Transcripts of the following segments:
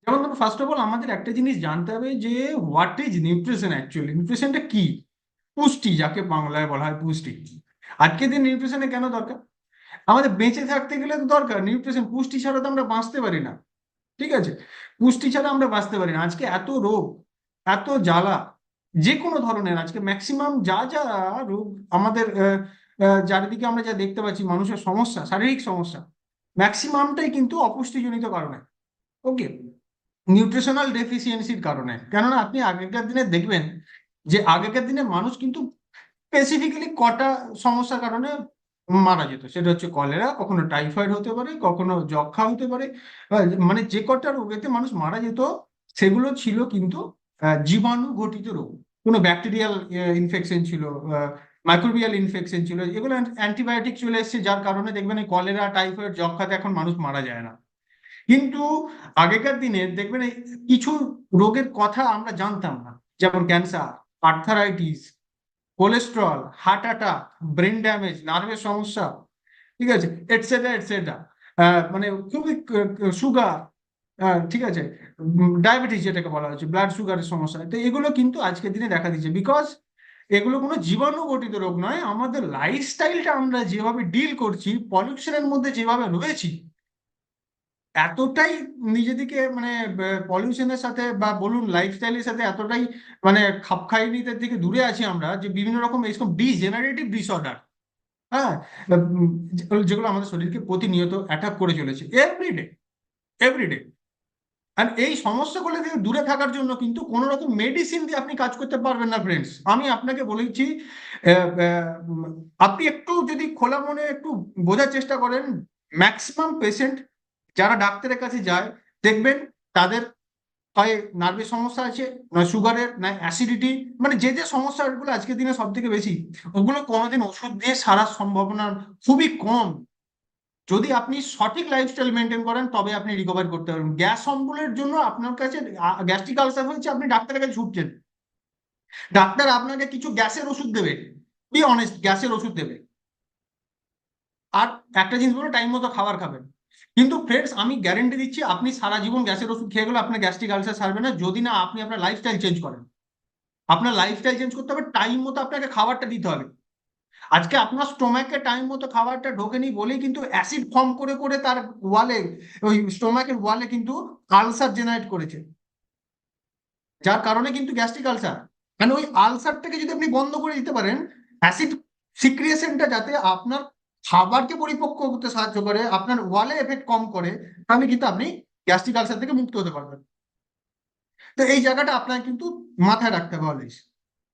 যেমন ধরো first of all আমাদের একটা জিনিস জানতে হবে যে হোয়াট ইজ নিউট্রিশন। অ্যাকচুয়ালি নিউট্রিশনটা কি? পুষ্টি, যাকে বাংলায় বলা হয় পুষ্টি। আজকের দিন নিউট্রিশনে কেন দরকার? আমাদের বেঁচে থাকতে গেলে তো দরকার নিউট্রিশন। পুষ্টি ছাড়া তো আমরা বাঁচতে পারি না। ঠিক আছে? পুষ্টি ছাড়া আমরা বাঁচতে পারি না। আজকে এত রোগ, এত জ্বালা, যে কোনো ধরনের আজকে ম্যাক্সিমাম যা যা রোগ আমাদের চারিদিকে আমরা যা দেখতে পাচ্ছি, মানুষের সমস্যা, শারীরিক সমস্যা, ম্যাক্সিমামটাই কিন্তু অপুষ্টিজনিত কারণে। ওকে? নিউট্রিশনাল ডেফিসিয়েন্সির কারণে। কেননা আপনি আগেকার দিনে দেখবেন যে আগেকার দিনে মানুষ কিন্তু স্পেসিফিক্যালি কটা সমস্যার কারণে মারা যেত। সেটা হচ্ছে কলেরা, কখনো টাইফয়েড হতে পারে, কখনো যক্ষা হতে পারে। মানে যে কটা রোগেতে মানুষ মারা যেত সেগুলো ছিল কিন্তু জীবাণু ঘটিত রোগ। কোনো ব্যাকটেরিয়াল ইনফেকশন ছিল, মাইক্রোবিয়াল ইনফেকশন ছিল, এগুলো অ্যান্টিবায়োটিক চলে এসেছে, যার কারণে দেখবেন এই কলেরা, টাইফয়েড, যক্ষাতে এখন মানুষ মারা যায় না। কিন্তু আগেকার দিনে দেখবেন এই কিছু রোগের কথা আমরা জানতাম না, যেমন cancer, arthritis, cholesterol, heart attack, brain damage, নার্ভের সমস্যা, ঠিক আছে, এটসেট্রা এটসেট্রা। মানে খুবই সুগার, ঠিক আছে, ডায়াবেটিস যেটাকে বলা হচ্ছে, ব্লাড সুগারের সমস্যা। তো এগুলো কিন্তু আজকের দিনে দেখা দিচ্ছে বিকজ এগুলো কোনো জীবাণু ঘটিত রোগ নয়। আমাদের লাইফস্টাইলটা আমরা যেভাবে ডিল করছি, পলিউশনের মধ্যে যেভাবে রয়েছি, এতটাই নিজেদেরকে মানে পলিউশনের সাথে বা বলুন লাইফস্টাইলের সাথে এতটাই মানে খাপ খাইয়ে থেকে দূরে আছি আমরা, যে বিভিন্ন রকম এইসব ডিজেনারেটিভ ডিসঅর্ডার, হ্যাঁ, যেগুলো আমাদের শরীরকে প্রতিনিয়ত অ্যাটাক করে চলেছে এভরিডে, এভরিডে। আর এই সমস্যাগুলো থেকে দূরে থাকার জন্য কিন্তু কোনো রকম মেডিসিন দিয়ে আপনি কাজ করতে পারবেন না ফ্রেন্ডস। আমি আপনাকে বলেছি, আপনি একটু যদি খোলা মনে একটু বোঝার চেষ্টা করেন, ম্যাক্সিমাম পেশেন্ট যারা ডাক্তারের কাছে যায়, দেখবেন তাদের হয় নার্ভের সমস্যা আছে, না সুগারের, না অ্যাসিডিটি, মানে যে যে সমস্যাগুলো আজকের দিনে সব থেকে বেশি, ওগুলো কোনোদিন ওষুধ দিয়ে সারার সম্ভাবনা খুবই কম। যদি আপনি সঠিক লাইফস্টাইল মেনটেন করেন তবে আপনি রিকভার করতে পারবেন। গ্যাস অম্বলের জন্য আপনার কাছে গ্যাস্ট্রিক আলসার হয়েছে, আপনি ডাক্তারের কাছে ছুটছেন, ডাক্তার আপনাকে কিছু গ্যাসের ওষুধ দেবে, বি অনেস্ট, গ্যাসের ওষুধ দেবে, আর একটা জিনিস বলো টাইম মতো খাবার খাবেন। কিন্তু ফ্রেন্ডস আমি গ্যারেন্টি দিচ্ছি আপনি সারা জীবন গ্যাসের ওষুধ খেয়ে গেলে আপনার গ্যাস্ট্রিক আলসার সারবে না, যদি না আপনি আপনার লাইফস্টাইল চেঞ্জ করেন। আপনার লাইফস্টাইল চেঞ্জ করতে হবে, টাইম মতো আপনাকে খাবারটা দিতে হবে। আজকে আপনার স্টোমাকে টাইম মতো খাবারটা ঢোকেনি বলেই কিন্তু অ্যাসিড ফর্ম করে করে তার ওয়ালে, ওই স্টোমাকের ওয়ালে কিন্তু আলসার জেনারেট করেছে, যার কারণে কিন্তু গ্যাস্ট্রিক আলসার। মানে ওই আলসারটাকে যদি আপনি বন্ধ করে দিতে পারেন, অ্যাসিড সিক্রিয়েশনটা যাতে আপনার খাবারকে পরিপক্ক করতে সাহায্য করে, আপনার ওয়ালে এফেক্ট কম করে, তাহলে কিন্তু আপনি গ্যাস্ট্রিক আলসার থেকে মুক্ত হতে পারবেন। তো এই জায়গাটা আপনার কিন্তু মাথায় রাখতে হবে অলওয়েজ।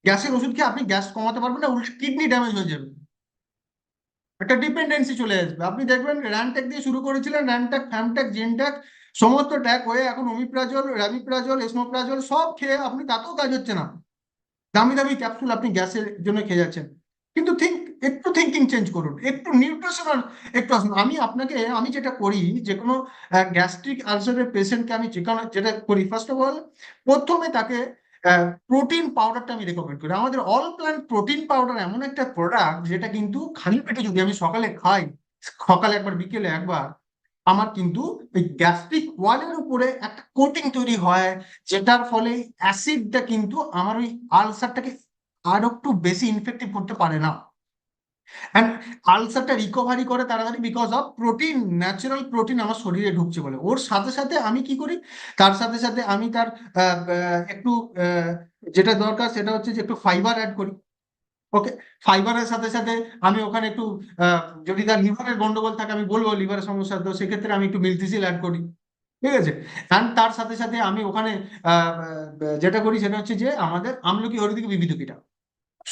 গ্যাসের ওষুধ খেয়ে আপনি গ্যাস কমাতে পারবেন না, উল্টে কিডনি ড্যামেজ হয়ে যাবে, একটা ডিপেন্ডেন্সি চলে আসবে। আপনি দেখবেন র্যানট্যাক দিয়ে শুরু করেছিলেন, র্যানট্যাক, ফ্যামট্যাক, জেনট্যাক, সমস্ত ট্যাক হয়ে এখন ওমিপ্রাজল, র্যামিপ্রাজল, এসনোপ্রাজল সব খেয়ে আপনি, তাতেও কাজ হচ্ছে না। দামি দামি ক্যাপসুল আপনি গ্যাসের জন্য খেয়ে যাচ্ছেন। কিন্তু একটু থিঙ্কিং চেঞ্জ করুন, একটু নিউট্রিশনাল একটু আসুন। আমি যেটা করি, যে কোনো গ্যাস্ট্রিক আলসারের পেশেন্টকে আমি যেটা করি, ফার্স্ট অফ অল প্রথমে তাকে প্রোটিন পাউডারটা আমি রেকমেন্ড করি। আমাদের অল প্ল্যান্ট প্রোটিন পাউডার এমন একটা প্রোডাক্ট যেটা কিন্তু খালি পেটে যদি আমি সকালে খাই, সকালে একবার বিকেলে একবার, আমার কিন্তু ওই গ্যাস্ট্রিক ওয়ালের উপরে একটা কোটিং তৈরি হয়, যেটার ফলে অ্যাসিডটা কিন্তু আমার ওই আলসারটাকে আরো একটু বেশি ইনফেক্টিভ করতে পারে না। অ্যান্ড আলসারটা রিকভারি করে তাড়াতাড়ি because of protein, natural protein আমার শরীরে ঢুকছে বলে। ওর সাথে সাথে আমি কি করি, তার সাথে সাথে আমি তার একটু যেটা দরকার সেটা হচ্ছে যে একটু ফাইবার অ্যাড করি। ওকে? ফাইবারের সাথে সাথে আমি ওখানে একটু যদি তার লিভারের গন্ডগোল থাকে, আমি বলবো লিভারের সমস্যা, তো সেক্ষেত্রে আমি একটু মিলতিসিল অ্যাড করি। ঠিক আছে? অ্যান্ড তার সাথে সাথে আমি ওখানে যেটা করি সেটা হচ্ছে যে আমাদের আমলকি হরিতকি বিবিধকিটা,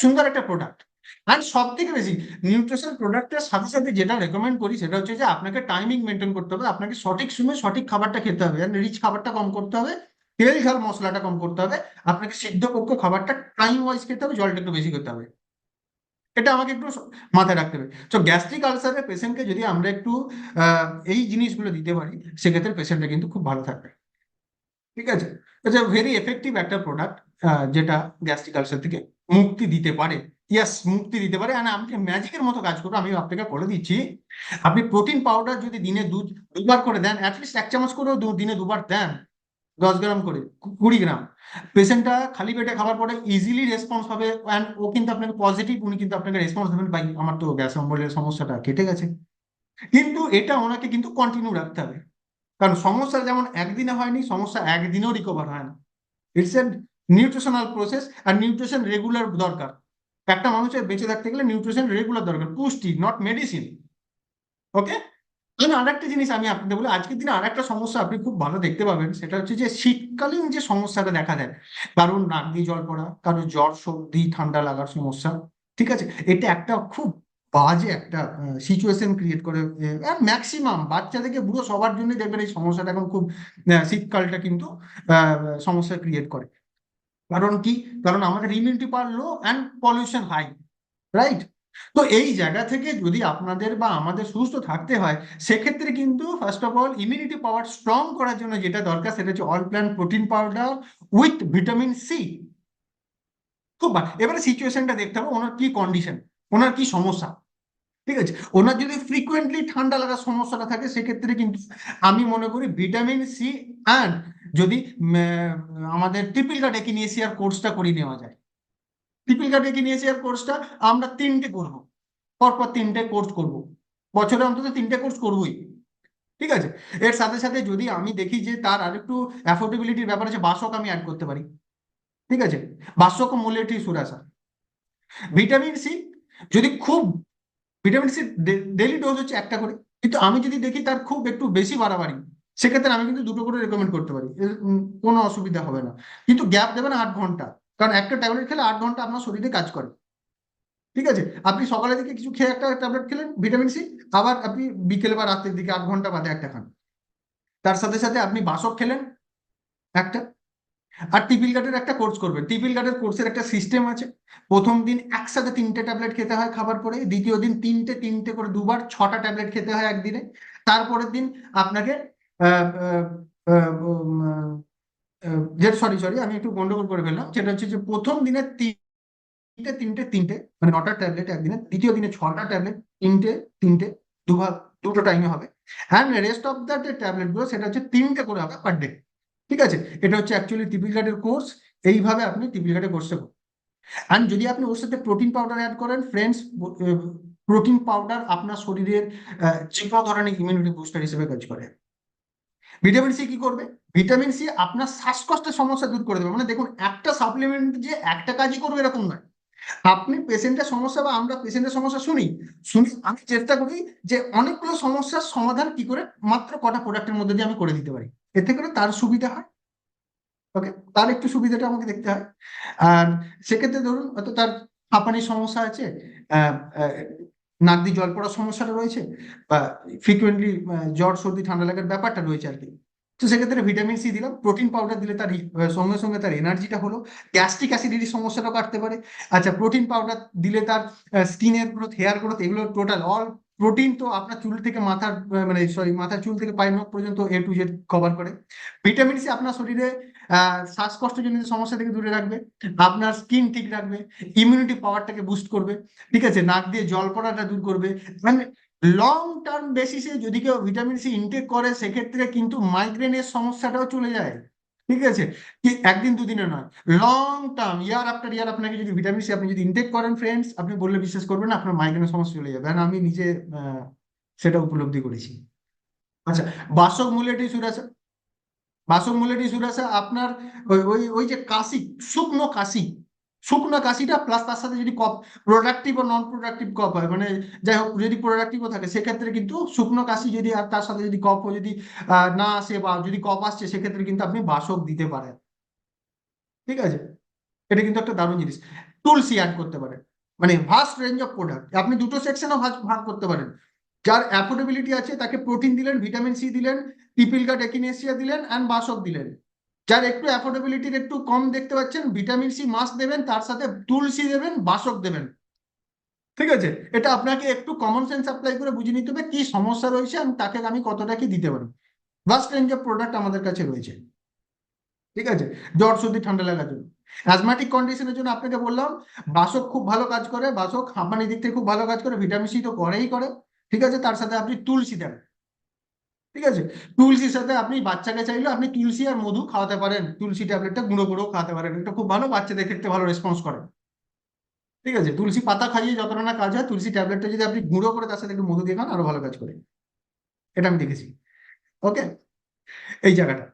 সুন্দর একটা প্রোডাক্ট। অ্যান্ড সব থেকে বেশি নিউট্রিশন প্রোডাক্টের সাথে সাথে যেটা রেকমেন্ড করি সেটা হচ্ছে যে আপনাকে টাইমিং মেনটেন করতে হবে, আপনাকে সঠিক সময় সঠিক খাবারটা খেতে হবে, রিচ খাবারটা কম করতে হবে, তেল ঝাল মশলাটা কম করতে হবে, আপনাকে সিদ্ধ পক্ষ খাবারটা টাইম ওয়াইজ খেতে হবে, জলটা একটু বেশি খেতে হবে। এটা আমাকে একটু মাথায় রাখতে হবে। তো গ্যাস্ট্রিক আলসারের পেশেন্টকে যদি আমরা একটু এই জিনিসগুলো দিতে পারি, সেক্ষেত্রে পেশেন্টটা কিন্তু খুব ভালো থাকবে। ঠিক আছে? এটা ভেরি এফেক্টিভ একটা প্রোডাক্ট, যেটা গ্যাস্ট্রিক আলসার থেকে মুক্তি দিতে পারে। ইয়াস, মুক্তি দিতে পারে। আর আপনি ম্যাজিকের মতো কাজ করবো, আমি আপনাকে বলে দিচ্ছি। আপনি প্রোটিন পাউডার যদি দিনে দুবার করে দেন, অ্যাটলিস্ট 1 চামচ করেও দিনে দুবার দেন, 10 গ্রাম করে, 20 গ্রাম। পেশেন্টটা খালি পেটে খাবার পরে ইজিলি রেসপন্স হবে, অ্যান্ড ও কিন্তু আপনাকে পজিটিভ, উনি কিন্তু আপনাকে রেসপন্স দেবেন, ভাই আমার তো গ্যাস অম্বলের সমস্যাটা কেটে গেছে। কিন্তু এটা ওনাকে কিন্তু কন্টিনিউ রাখতে হবে, কারণ সমস্যা যেমন একদিনে হয়নি, সমস্যা একদিনেও রিকভার হয় না। ইটস এ নিউট্রিশনাল প্রসেস, আর নিউট্রিশন রেগুলার দরকার। একটা মানুষের বেঁচে থাকতে গেলে নিউট্রিশন রেগুলার দরকার, পুষ্টি, নট মেডিসিন। ওকে। আমি আরেকটা জিনিস আমি আপনাদের বলি, আজকের দিনে আরেকটা সমস্যা আপনি খুব ভালো দেখতে পাবেন, সেটা হচ্ছে যে শীতকালীন যে সমস্যাটা দেখা দেয়, কারোর নাক দিয়ে জল পড়া, কারোর জ্বর সর্দি ঠান্ডা লাগার সমস্যা। ঠিক আছে, এটা একটা খুব বাজে একটা সিচুয়েশন ক্রিয়েট করে। ম্যাক্সিমাম বাচ্চা থেকে বুড়ো সবার জন্য দেখবেন এই সমস্যাটা এখন খুব, শীতকালটা কিন্তু সমস্যা ক্রিয়েট করে। কারণ কি? কারণ আমাদের immunity power low and pollution high, right? তো এই জায়গা থেকে যদি আপনাদের বা আমাদের সুস্থ থাকতে হয়, সেক্ষেত্রে কিন্তু first of all immunity power strong করার জন্য যেটা দরকার, সেটা হচ্ছে all plant protein powder with vitamin C. খুব এবারে সিচুয়েশনটা দেখতে হবে, ওনার কি কন্ডিশন, ওনার কি সমস্যা। ঠিক আছে, ওনার যদি ফ্রিকুয়েন্টলি ঠান্ডা লাগার সমস্যাটা থাকে, সেক্ষেত্রে কিন্তু আমি মনে করি ভিটামিন সি অ্যান্ড যদি আমাদের টিপিক্যাল ডেকিনিয়েসিয়ার কোর্সটা করিয়ে নেওয়া যায়। টিপিক্যাল ডেকিনিয়েসিয়ার কোর্সটা আমরা 3টে করবো, পরপর 3টে কোর্স করব, বছরে অন্তত 3টে কোর্স করবোই। ঠিক আছে, এর সাথে সাথে যদি আমি দেখি যে তার আরেকটু অ্যাফোর্ডেবিলিটির ব্যাপার আছে, বাসক আমি অ্যাড করতে পারি। ঠিক আছে, বাসক ও মুলেটি সুরাসা। ভিটামিন সি, যদি খুব, ভিটামিন সি ডেইলি ডোজ হচ্ছে একটা করে, কিন্তু আমি যদি দেখি তার খুব একটু বেশি বাড়াবাড়ি, সেক্ষেত্রে আমি কিন্তু 2টো করে রেকমেন্ড করতে পারি, কোনো অসুবিধা হবে না। কিন্তু গ্যাপ দেবেন 8 ঘন্টা, কারণ একটা ট্যাবলেট খেলে 8 ঘন্টা আপনার শরীরে কাজ করে। ঠিক আছে, আপনি সকালের দিকে কিছু খেয়ে একটা ট্যাবলেট খেলেন ভিটামিন সি, আবার আপনি বিকেল বা রাতের দিকে 8 ঘন্টা বাদে একটা খান। তার সাথে সাথে আপনি বাসক খেলেন একটা, আর টিপিল গার্ডের একটা কোর্স করবেন। টিপিল গার্ডের কোর্সের একটা সিস্টেম আছে, প্রথম দিন একসাথে 3টে ট্যাবলেট খেতে হয় খাবার পরে, দ্বিতীয় দিন 3টে 3টে করে দুবার 6টা ট্যাবলেট খেতে হয় একদিনে। তারপরের দিন আপনাকে আহ, আহ, আহ, উম, যে সরি সরি আমি একটু গন্ডগোল করে ফেললাম, সেটা হচ্ছে যে প্রথম দিনে তিনটে তিনটে তিনটে মানে 9টা ট্যাবলেট একদিনে, দ্বিতীয় দিনে 6টা ট্যাবলেট, তিনটে তিনটে, দুভাগ, 2টো টাইমে হবে। And rest of the tablet গুলো সেটা হচ্ছে 3টে করে হবে পার ডে। ঠিক আছে, এটা হচ্ছে অ্যাকচুয়ালি টিপিল গার্ডের কোর্স। এইভাবে আপনি টিপিল গার্ডের কোর্সে করুন। অ্যান্ড যদি আপনি ওর সাথে প্রোটিন পাউডার অ্যাড করেন ফ্রেন্ডস, প্রোটিন পাউডার আপনার শরীরের যে কোনো ধরনের ইমিউনিটি বুস্টার হিসেবে কাজ করে। ভিটামিন সি কি করবে? ভিটামিন সি আপনার শ্বাসকষ্টের সমস্যা দূর করে দেবে। মানে দেখুন, একটা সাপ্লিমেন্ট যে একটা কাজই করবে এরকম নয়। আপনি পেশেন্টের সমস্যা বা আমরা পেশেন্টের সমস্যা শুনি, শুনি আমি চেষ্টা করি যে অনেকগুলো সমস্যার সমাধান কি করে মাত্র কটা প্রোডাক্টের মধ্যে দিয়ে আমি করে দিতে পারি, এতে করে তার সুবিধা হয়। ওকে, তার একটু সুবিধাটা আমাকে দেখতে হয়। আর সেক্ষেত্রে ধরুন হয়তো তার হাঁপানির সমস্যা আছে, আহ, আহ, নাক দিয়ে জল পড়ার সমস্যাটা রয়েছে, বা ফ্রিকুয়েন্টলি জ্বর সর্দি ঠান্ডা লাগার ব্যাপারটা রয়েছে আর কি। তো সেক্ষেত্রে ভিটামিন সি দিলাম, প্রোটিন পাউডার দিলে তার সঙ্গে সঙ্গে তার এনার্জিটা হলো, গ্যাস্ট্রিক অ্যাসিডিটির সমস্যাটা কাটতে পারে। আচ্ছা, প্রোটিন পাউডার দিলে তার স্কিনের গ্রোথ, হেয়ার গ্রোথ, এগুলো টোটাল অল প্রোটিন তো আপনার চুল থেকে মাথার মানে সরি মাথার চুল থেকে পায়ের নখ পর্যন্ত A to Z কভার করে। ভিটামিন সি আপনার শরীরে শ্বাসকষ্টজনিত সমস্যা থেকে দূরে রাখবে, আপনার স্কিন ঠিক রাখবে, ইমিউনিটি পাওয়ারটাকে বুস্ট করবে। ঠিক আছে, নাক দিয়ে জল পড়াটা দূর করবে। মানে লং টার্ম বেসিসে যদি কেউ ভিটামিন সি ইনটেক করে, সেক্ষেত্রে কিন্তু মাইগ্রেনের সমস্যাটাও চলে যায়। ঠিক আছে, কি একদিন দুদিনে নয়, লং টার্ম, ইয়ার আফটার ইয়ার আপনাকে যদি ভিটামিন সি আপনি যদি ইনটেক করেন ফ্রেন্ডস, আপনি বললে বিশ্বাস করবেন না, আপনার মাইগ্রেনের সমস্যা চলে যাবে। আর আমি নিজে আহ, সেটা উপলব্ধি করেছি। আচ্ছা, বাসক মূলের টিস্যুর আছে, বাসক মূলের ইস্যুর আছে আপনার, ওই ওই ওই যে কাশি, শুকনো কাশি, শুকনো কাশিটা প্লাস তার সাথে যদি কফ, প্রোডাক্টিভ ও নন প্রোডাক্টিভ কফ হয়, মানে যাই হোক যদি প্রোডাক্টিভও থাকে, সেক্ষেত্রে কিন্তু শুকনো কাশি যদি আর তার সাথে যদি কফও যদি না আসে, বা যদি কফ আসছে, সেক্ষেত্রে কিন্তু আপনি বাসক দিতে পারেন। ঠিক আছে, এটা কিন্তু একটা দারুণ জিনিস। তুলসী অ্যাড করতে পারেন, মানে ভাস্ট রেঞ্জ অফ প্রোডাক্ট আপনি দুটো সেকশনও ভাগ ভাগ করতে পারেন। যার অ্যাফোর্ডেবিলিটি আছে তাকে প্রোটিন দিলেন, ভিটামিন সি দিলেন, টিপিলকা ডেকিনেসিয়া দিলেন অ্যান্ড বাসক দিলেন। যার একটু অ্যাফোর্ডেবিলিটির একটু কম দেখতে পাচ্ছেন, ভিটামিন সি মাস্ট দেবেন, তার সাথে তুলসী দেবেন, বাসক দেবেন। ঠিক আছে, এটা আপনাকে একটু কমন সেন্স অ্যাপ্লাই করে বুঝে নিতে হবে কি সমস্যা রয়েছে এবং তাকে আমি কতটা কি দিতে পারি। ভাস্ট রেঞ্জ অফ প্রোডাক্ট আমাদের কাছে রয়েছে। ঠিক আছে, জ্বর সর্দি ঠান্ডা লাগার জন্য, অ্যাজমাটিক কন্ডিশনের জন্য আপনাকে বললাম বাসক খুব ভালো কাজ করে, বাসক হাঁপানির দিক থেকে খুব ভালো কাজ করে, ভিটামিন সি তো করেই করে। ঠিক আছে, তার সাথে আপনি তুলসী দেন। ঠিক আছে। তুলসীর সাথে আপনি বাচ্চাকে চাইলে আপনি তুলসী আর মধু খাওয়াতে পারেন, তুলসী ট্যাবলেটটা গুঁড়ো করেও খাওয়াতে পারেন, এটা খুব ভালো, বাচ্চাদের ক্ষেত্রে ভালো রেসপন্স করে। ঠিক আছে, তুলসী পাতা খাইয়ে যতটা না কাজ হয়, তুলসী ট্যাবলেটটা যদি আপনি গুঁড়ো করে তার সাথে একটু মধু দিয়ে খান আরো ভালো কাজ করে, এটা আমি দেখেছি। ওকে, এই জায়গাটা।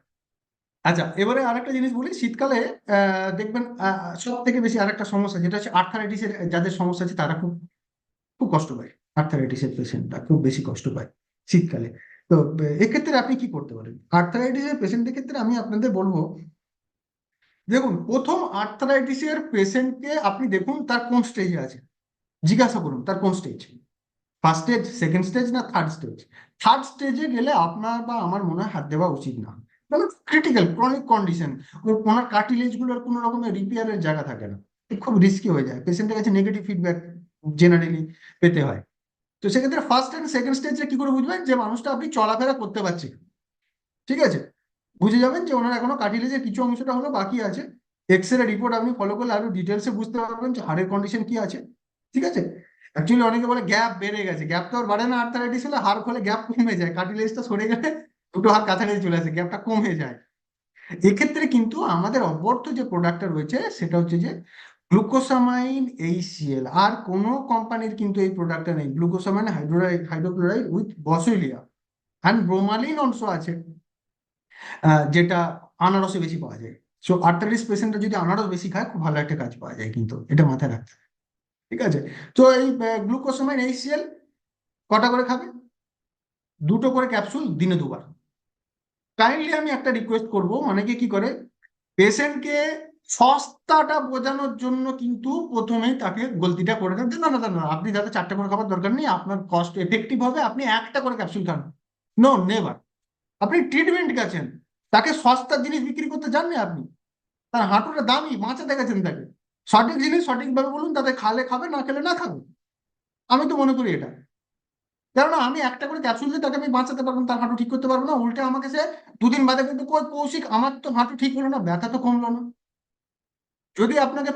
আচ্ছা, এবারে আরেকটা জিনিস বলি, শীতকালে দেখবেন সব থেকে বেশি আরেকটা সমস্যা যেটা হচ্ছে আর্থারাইটিসের যাদের সমস্যা আছে তারা খুব খুব কষ্ট পায়, আর্থারাইটিসের পেশেন্টরা খুব বেশি কষ্ট পায় শীতকালে। তো এক্ষেত্রে আপনি কি করতে পারেন আর্থারাইটিসের পেশেন্টের ক্ষেত্রে? আমি আপনাদের বলবো, দেখুন প্রথম আর্থারাইটিসের পেশেন্টকে আপনি দেখুন তার কোন স্টেজে আছে, জিজ্ঞাসা করুন তার কোন stage, first stage, second stage না থার্ড স্টেজ। থার্ড স্টেজে গেলে আপনার বা আমার মনে হয় হাত দেওয়া উচিত না, কারণ ক্রিটিক্যাল ক্রনিক কন্ডিশন, ওনার কার্টিলেজ গুলোর কোনো রকমের রিপেয়ারের জায়গা থাকে না, খুব রিস্কি হয়ে যায়, পেশেন্টের কাছে নেগেটিভ ফিডব্যাক জেনারেলি পেতে হয়। তো সেক্ষেত্রে ফার্স্ট অ্যান্ড সেকেন্ড স্টেজে কি করে বুঝবেন যে মানুষটা আপনি চলাফেরা করতে পারছে, ঠিক আছে, বুঝে যাবেন যে ওনার এখনো কার্টিলেজের কিছু অংশটা হলো বাকি আছে। এক্স রে রিপোর্ট আপনি ফলো করলে আরো ডিটেলসে বুঝতে পারবেন যে হাড়ের কন্ডিশন কি আছে। ঠিক আছে, অ্যাকচুয়ালি অনেকে বলে গ্যাপ বেড়ে গেছে, গ্যাপ তো আর বাড়ে না, আর্থারাইটিস হলে হাড় ফলে গ্যাপ কমে যায়, কার্টিলেজটা সরে গেলে দুটো হাড় কাছাকাছি চলে আসে, গ্যাপটা কমে যায়। এক্ষেত্রে কিন্তু আমাদের অব্যর্থ যে প্রোডাক্টটা রয়েছে সেটা হচ্ছে যে গ্লুকোসামাইন এইচসিএল, আর কোনো কোম্পানির কিন্তু এই প্রোডাক্টটা নেই, গ্লুকোসামাইন হাইড্রোক্লোরাইড উইথ বসুইলিয়া অ্যান্ড ব্রোমালিন অংশ আছে, যেটা আনারসে বেশি পাওয়া যায়। সো আর্থারাইটিস পেশেন্টরা যদি আনারস বেশি খায় খুব ভালো একটা কাজ পাওয়া যায়, কিন্তু এটা মাথায় রাখতে হবে। ঠিক আছে, তো এই গ্লুকোসামাইন এইচসিএল কটা করে খাবে? দুটো করে ক্যাপসুল দিনে দুবার। কাইন্ডলি আমি একটা রিকোয়েস্ট করব, অনেকে কি করে পেশেন্টকে সস্তাটা বোঝানোর জন্য কিন্তু প্রথমেই তাকে গলতিটা করে দেন, না না না না, আপনি যাতে চারটে করে খাবার দরকার নেই, আপনার কস্ট এফেক্টিভ হবে আপনি একটা করে ক্যাপসুল খান। নো নেভার, আপনি ট্রিটমেন্ট গেছেন, তাকে সস্তার জিনিস বিক্রি করতে জাননি আপনি, তার হাঁটুটা দামি বাঁচাতে গেছেন তাকে, সঠিক জিনিস সঠিকভাবে বলুন, তাতে খালে খাবে না খেলে না খাবে। আমি তো মনে করি এটা, কেননা আমি একটা করে ক্যাপসুল দিয়ে তাকে আমি বাঁচাতে পারবো না, তার হাঁটু ঠিক করতে পারবো না, উল্টে আমাকে সে দুদিন বাদে কিন্তু কই কৌশিক আমার তো হাঁটু ঠিক হলো না, ব্যথা তো কমলো না। যদি আপনাকে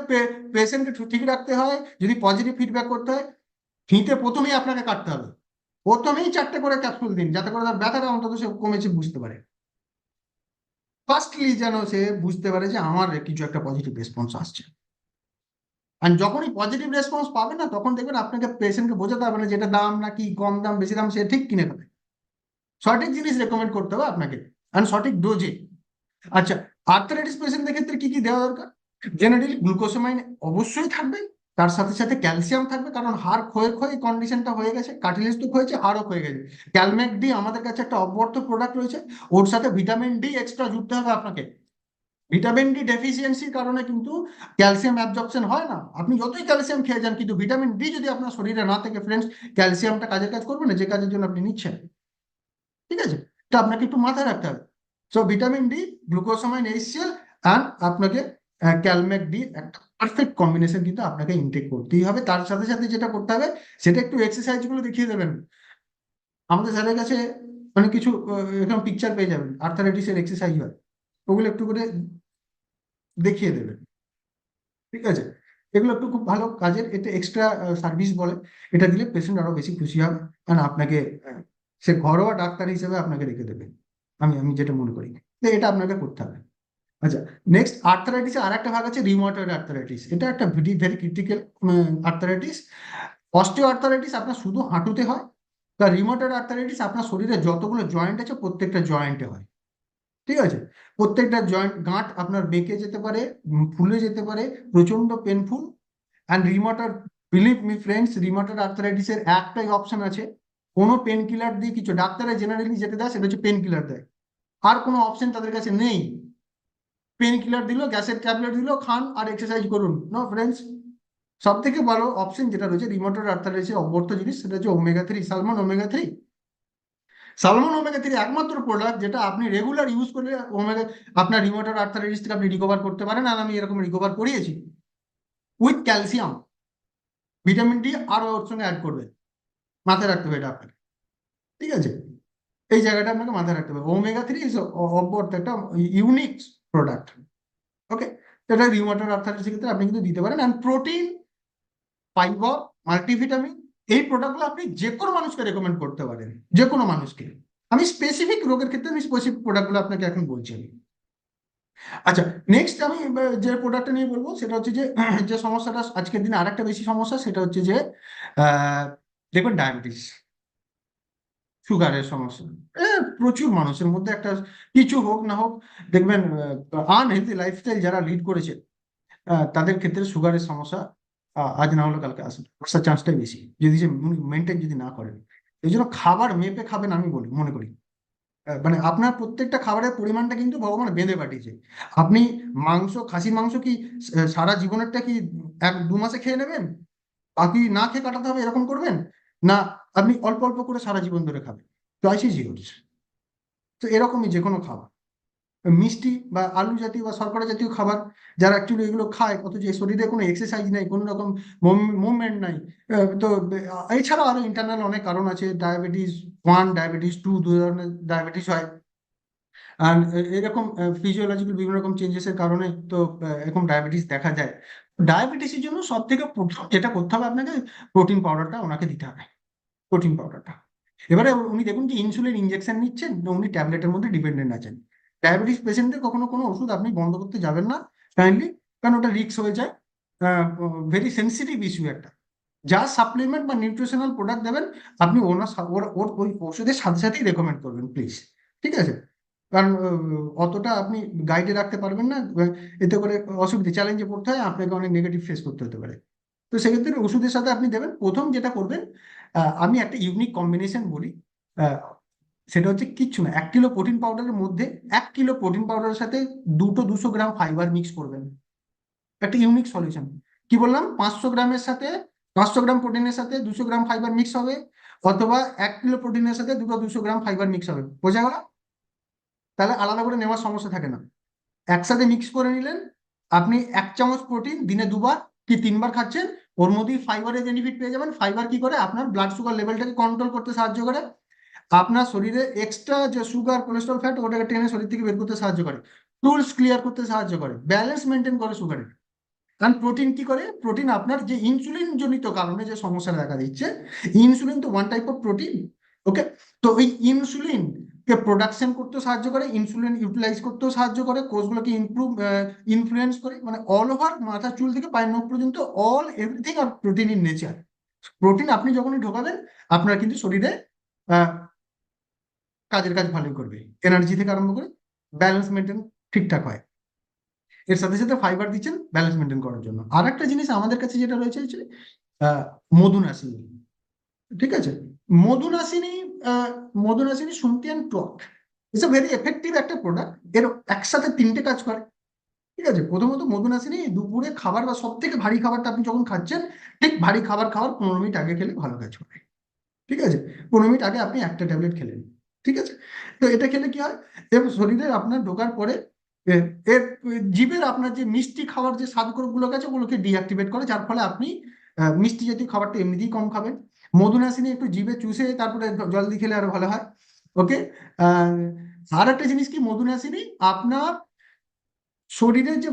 পেশেন্টকে ঠিক রাখতে হয়, যদি পজিটিভ ফিডব্যাক করতে হয়, ফিতে প্রথমেই আপনাকে কাটতে হবে, প্রথমেই চারটে করে ক্যাপসুল দিন যাতে করে তার ব্যথাটা অন্তত সে কমেছে বুঝতে পারে, ফার্স্টলি যেন সে বুঝতে পারে যে আমার কিছু একটা পজিটিভ রেসপন্স আসছে। আর যখনই পজিটিভ রেসপন্স পাবে না তখন দেখবেন আপনাকে পেশেন্টকে বোঝাতে হবে না যেটা দাম নাকি কম দাম বেশি দাম, সে ঠিক কিনে খাবে। সঠিক জিনিস রেকমেন্ড করতে হবে আপনাকে, আর সঠিক ডোজে। আচ্ছা, আর্থারাইটিস পেশেন্টদের ক্ষেত্রে কি কি দেওয়া দরকার? জেনারেলি গ্লুকোসামাইন অবশ্যই থাকবে, তার সাথে সাথে ক্যালসিয়াম থাকবে, কারণ হাড় ক্ষয়ে ক্ষয়ে কন্ডিশনটা হয়ে গেছে, কার্টিলেজ তো ক্ষয়েছে হাড়ও ক্ষয়ে গেছে। ক্যালমেক ডি আমাদের কাছে একটা অব্যর্থ প্রোডাক্ট রয়েছে, ওর সাথে ভিটামিন ডি এক্সট্রা জুড়তে হবে আপনাকে। ভিটামিন ডি ডেফিসিয়েন্সির কারণে কিন্তু ক্যালসিয়াম অ্যাবজর্পশন হয় না, আপনি যতই ক্যালসিয়াম খেয়ে যান কিন্তু ভিটামিন ডি যদি আপনার শরীরে না থাকে ফ্রেন্ডস, ক্যালসিয়ামটা কাজের কাজ করবে না যে কাজের জন্য আপনি নিচ্ছেন। ঠিক আছে, এটা আপনাকে একটু মাথায় রাখতে হবে। So vitamin D, glucosamine HCL, আর আপনাকে ক্যালমেক ডি একটা পারফেক্ট কম্বিনেশন কিন্তু আপনাকে ইনটেক করতেই হবে। তার সাথে সাথে যেটা করতে হবে সেটা একটু এক্সারসাইজ গুলো দেখিয়ে দেবেন, আমাদের স্যারের কাছে অনেক কিছু এরকম পিকচার পেয়ে যাবেন, আর্থারাইটিসের এক্সারসাইজ হয়, ওগুলো একটু করে দেখিয়ে দেবেন। ঠিক আছে, এগুলো একটু খুব ভালো কাজের, এটা এক্সট্রা সার্ভিস বলে, এটা দিলে পেশেন্ট আরো বেশি খুশি হবে, কারণ আপনাকে সে ঘরোয়া ডাক্তার হিসেবে আপনাকে রেখে দেবে, আমি আমি যেটা মনে করি, তো এটা আপনাকে করতে হবে। আচ্ছা, নেক্সট আর্থারাইটিস আর একটা ভাগ আছে রিউমাটয়েড আর্থারাইটিস, এটা একটা very very critical arthritis. Osteo arthritis আপনার শুধু হাঁটুতে হয়, তা রিউমাটয়েড আর্থারাইটিস আপনার শরীরে যতগুলো জয়েন্ট আছে প্রত্যেকটা জয়েন্টে হয়। ঠিক আছে, প্রত্যেকটা জয়েন্ট গাঁট আপনার বেঁকে যেতে পারে, ফুলে যেতে পারে, প্রচন্ড painful. And rheumatoid, believe me friends, rheumatoid আর্থারাইটিসের একটাই অপশন আছে, কোনো পেন কিলার দিয়ে কিছু, ডাক্তাররা জেনারেলি যেটা দেয় সেটা হচ্ছে পেন কিলার দেয়, আর কোনো অপশন তাদের কাছে নেই। পেন কিলার দিল, গ্যাসের ট্যাবলেট দিল, খান আর এক্সারসাইজ করুন, নো ফ্রেন্ডস। সব থেকে ভালো অপশন যেটা রয়েছে রিউমাটয়েড আর্থারাইটিসের অব্যর্থ জিনিস সেটা হচ্ছে omega 3, salmon omega 3। Salmon omega 3 একমাত্র প্রোডাক্ট যেটা আপনি রেগুলার ইউজ করলে ওমেগা আপনার রিউমাটয়েড আর্থারাইটিস থেকে আপনি রিকভার করতে পারেন, আর আমি এরকম রিকভার করিয়েছি উইথ ক্যালসিয়াম, ভিটামিন ডি আরও ওর সঙ্গে অ্যাড করবে, মাথায় রাখতে হবে এটা আপনাকে। ঠিক আছে, এই জায়গাটা আপনাকে মাথায় রাখতে হবে, ওমেগা 3 ইজ অব্যর্থ একটা ইউনিক প্রোডাক্ট। ওকে, এটা রিউমাটয়েড আর্থারাইটিসের ক্ষেত্রে আপনি কিন্তু দিতে পারেন। অ্যান্ড প্রোটিন, ফাইবার, মাল্টিভিটামিন, এই প্রোডাক্টগুলো আপনি যে কোনো মানুষকে রেকমেন্ড করতে পারেন, যে কোনো মানুষকে। আমি স্পেসিফিক রোগের ক্ষেত্রে আমি স্পেসিফিক প্রোডাক্টগুলো আপনাকে এখন বলছি আমি। আচ্ছা, নেক্সট আমি যে প্রোডাক্টটা নিয়ে বলবো সেটা হচ্ছে যে যে সমস্যাটা আজকের দিনে আরেকটা বেশি সমস্যা, সেটা হচ্ছে যে আহ, দেখবেন ডায়াবেটিস, সুগারের সমস্যা। প্রচুর মানুষের মধ্যে একটা, কিছু হোক না হোক, দেখবেন আনহেলদি লাইফস্টাইল যারা লিড করেছে তাদের ক্ষেত্রে সুগারের সমস্যা আজ না হলে কালকে আসবে, আসার চান্সটাই বেশি যদি সে মেনটেন যদি না করেন। এই জন্য খাবার মেপে খাবেন আমি বলি, মনে করি। মানে আপনার প্রত্যেকটা খাবারের পরিমাণটা কিন্তু ভগবান বেঁধে পাঠিয়েছে। আপনি মাংস, খাসির মাংস কি সারা জীবনেরটা কি 1-2 মাসে খেয়ে নেবেন, বাকি না খেয়ে কাটাতে হবে এরকম করবেন? না, আপনি অল্প অল্প করে সারা জীবন ধরে খাবেন। Choice is yours. তো এরকমই যে কোনো খাবার, মিষ্টি বা আলু জাতীয় বা শর্করা জাতীয় খাবার, যারা অ্যাকচুয়ালি এগুলো খায় অথচ এই শরীরে কোনো এক্সারসাইজ নাই, কোনো রকম মুভমেন্ট নাই। তো এছাড়াও আরো ইন্টারনাল অনেক কারণ আছে, ডায়াবেটিস 1, ডায়াবেটিস 2, দু ধরনের ডায়াবেটিস হয়। আর এরকম ফিজিওলজিক্যাল বিভিন্ন রকম চেঞ্জেসের কারণে তো এরকম ডায়াবেটিস দেখা যায়। ডায়াবেটিসের জন্য সব থেকে প্রথম যেটা করতে হবে আপনাকে, প্রোটিন পাউডারটা ওনাকে দিতে হবে, প্রোটিন পাউডারটা। এবারে উনি দেখুন যে ইনসুলিন ইনজেকশন নিচ্ছেন না, উনি ট্যাবলেটের মধ্যে ডিপেন্ডেন্ট আছেন। ডায়াবেটিস পেশেন্টদের কখনো কোনো ওষুধ আপনি বন্ধ করতে যাবেন না কাইন্ডলি, কারণ ওটা রিস্ক হয়ে যায়। ভেরি সেন্সিটিভ ইস্যু একটা। যা সাপ্লিমেন্ট বা নিউট্রিশনাল প্রোডাক্ট দেবেন আপনি ওনার ওর ওই ওষুধের সাথে সাথেই রেকমেন্ড করবেন প্লিজ। ঠিক আছে? কারণ অতটা আপনি গাইডে রাখতে পারবেন না, এতে করে অসুবিধা চ্যালেঞ্জে পড়তে হয়, আপনাকে অনেক নেগেটিভ ফেস করতে হতে পারে। তো সেক্ষেত্রে ওষুধের সাথে আপনি দেবেন, প্রথম যেটা করবেন, আমি একটা ইউনিক কম্বিনেশন বলি। আহ, সেটা হচ্ছে কিচ্ছু না, 1 কিলো প্রোটিন পাউডারের মধ্যে 1 কিলো প্রোটিন পাউডারের সাথে 200 ফাইবার মিক্স করবেন। একটা ইউনিক সলিউশন। কি বললাম? 500 গ্রামের সাথে, 500 গ্রাম প্রোটিনের সাথে 200 গ্রাম ফাইবার মিক্স হবে, অথবা 1 কিলো প্রোটিনের সাথে 200 গ্রাম ফাইবার মিক্স হবে। বোঝা গেল? তাহলে আলাদা করে নেওয়ার সমস্যা থাকে না। একসাথে মিক্স করে নিলেন, আপনি 1 চামচ প্রোটিন দিনে 2 বার কি 3 বার খাচ্ছেন, ওর মধ্যেই ফাইবারের বেনিফিট পেয়ে যাবেন। ফাইবার কি করে? আপনার ব্লাড সুগার লেভেলটাকে কন্ট্রোল করতে সাহায্য করে, আপনার শরীরে এক্সট্রা যে সুগার, কোলেস্ট্রল, ফ্যাট ওটাকে টেনে শরীর থেকে বের করতে সাহায্য করে, টুলস ক্লিয়ার করতে সাহায্য করে, ব্যালেন্স মেনটেন করে সুগারের। কারণ প্রোটিন কি করে? প্রোটিন আপনার যে ইনসুলিন জনিত কারণে যে সমস্যা দেখা দিচ্ছে, ইনসুলিন তো ওয়ান টাইপ অফ প্রোটিন। ওকে? তো ওই ইনসুলিন কে প্রোডাকশন করতে সাহায্য করে, ইনসুলিন ইউটিলাইজ করতেও সাহায্য করে, কোষগুলোকে ইনফ্লুয়েন্স করে, মানে অল ওভার মাথার চুল থেকে পায়ের নখ পর্যন্ত অল এভরিথিং আর প্রোটিন ইন নেচার। প্রোটিন আপনি যখনই ঢোকাবেন আপনার কিন্তু শরীরে আহ, কাজের কাজ ভালোই করবে, এনার্জি থেকে আরম্ভ করে ব্যালেন্স মেনটেন ঠিকঠাক হয়। এর সাথে সাথে ফাইবার দিচ্ছেন ব্যালেন্স মেনটেন করার জন্য। আর একটা জিনিস আমাদের কাছে যেটা রয়েছে হচ্ছে আহ, মধুনাশিনী। ঠিক আছে? মধুনাশিনী, আহ, মধুনাশিনী শুনতে টক, ইটস এ ভেরি এফেক্টিভ একটা প্রোডাক্ট। এর একসাথে 3টে কাজ করে। ঠিক আছে? প্রথমত মধুনাশিনী দুপুরে খাবার বা সব থেকে ভারী খাবারটা আপনি যখন খাচ্ছেন, ঠিক ভারী খাবার খাওয়ার 15 মিনিট আগে খেলে ভালো কাজ করে। ঠিক আছে? 15 মিনিট আগে আপনি একটা ট্যাবলেট খেলেন। ঠিক আছে? তো এটা খেলে কি হয়? এবং শরীরে আপনার ঢোকার পরে এর এর জিভের আপনার যে মিষ্টি খাওয়ার যে স্বাদগুলো আছে ওগুলোকে ডিঅ্যাক্টিভেট করে, যার ফলে আপনি মিষ্টি জাতীয় খাবারটা এমনিতেই কম খাবেন। মধুনাশিনী একটু জিভে চুষে তারপরে জল দিয়ে খেলে আরো ভালো হয়। ওকে? আর একটা জিনিস কি, মধুনাশিনী আপনার শরীরের যে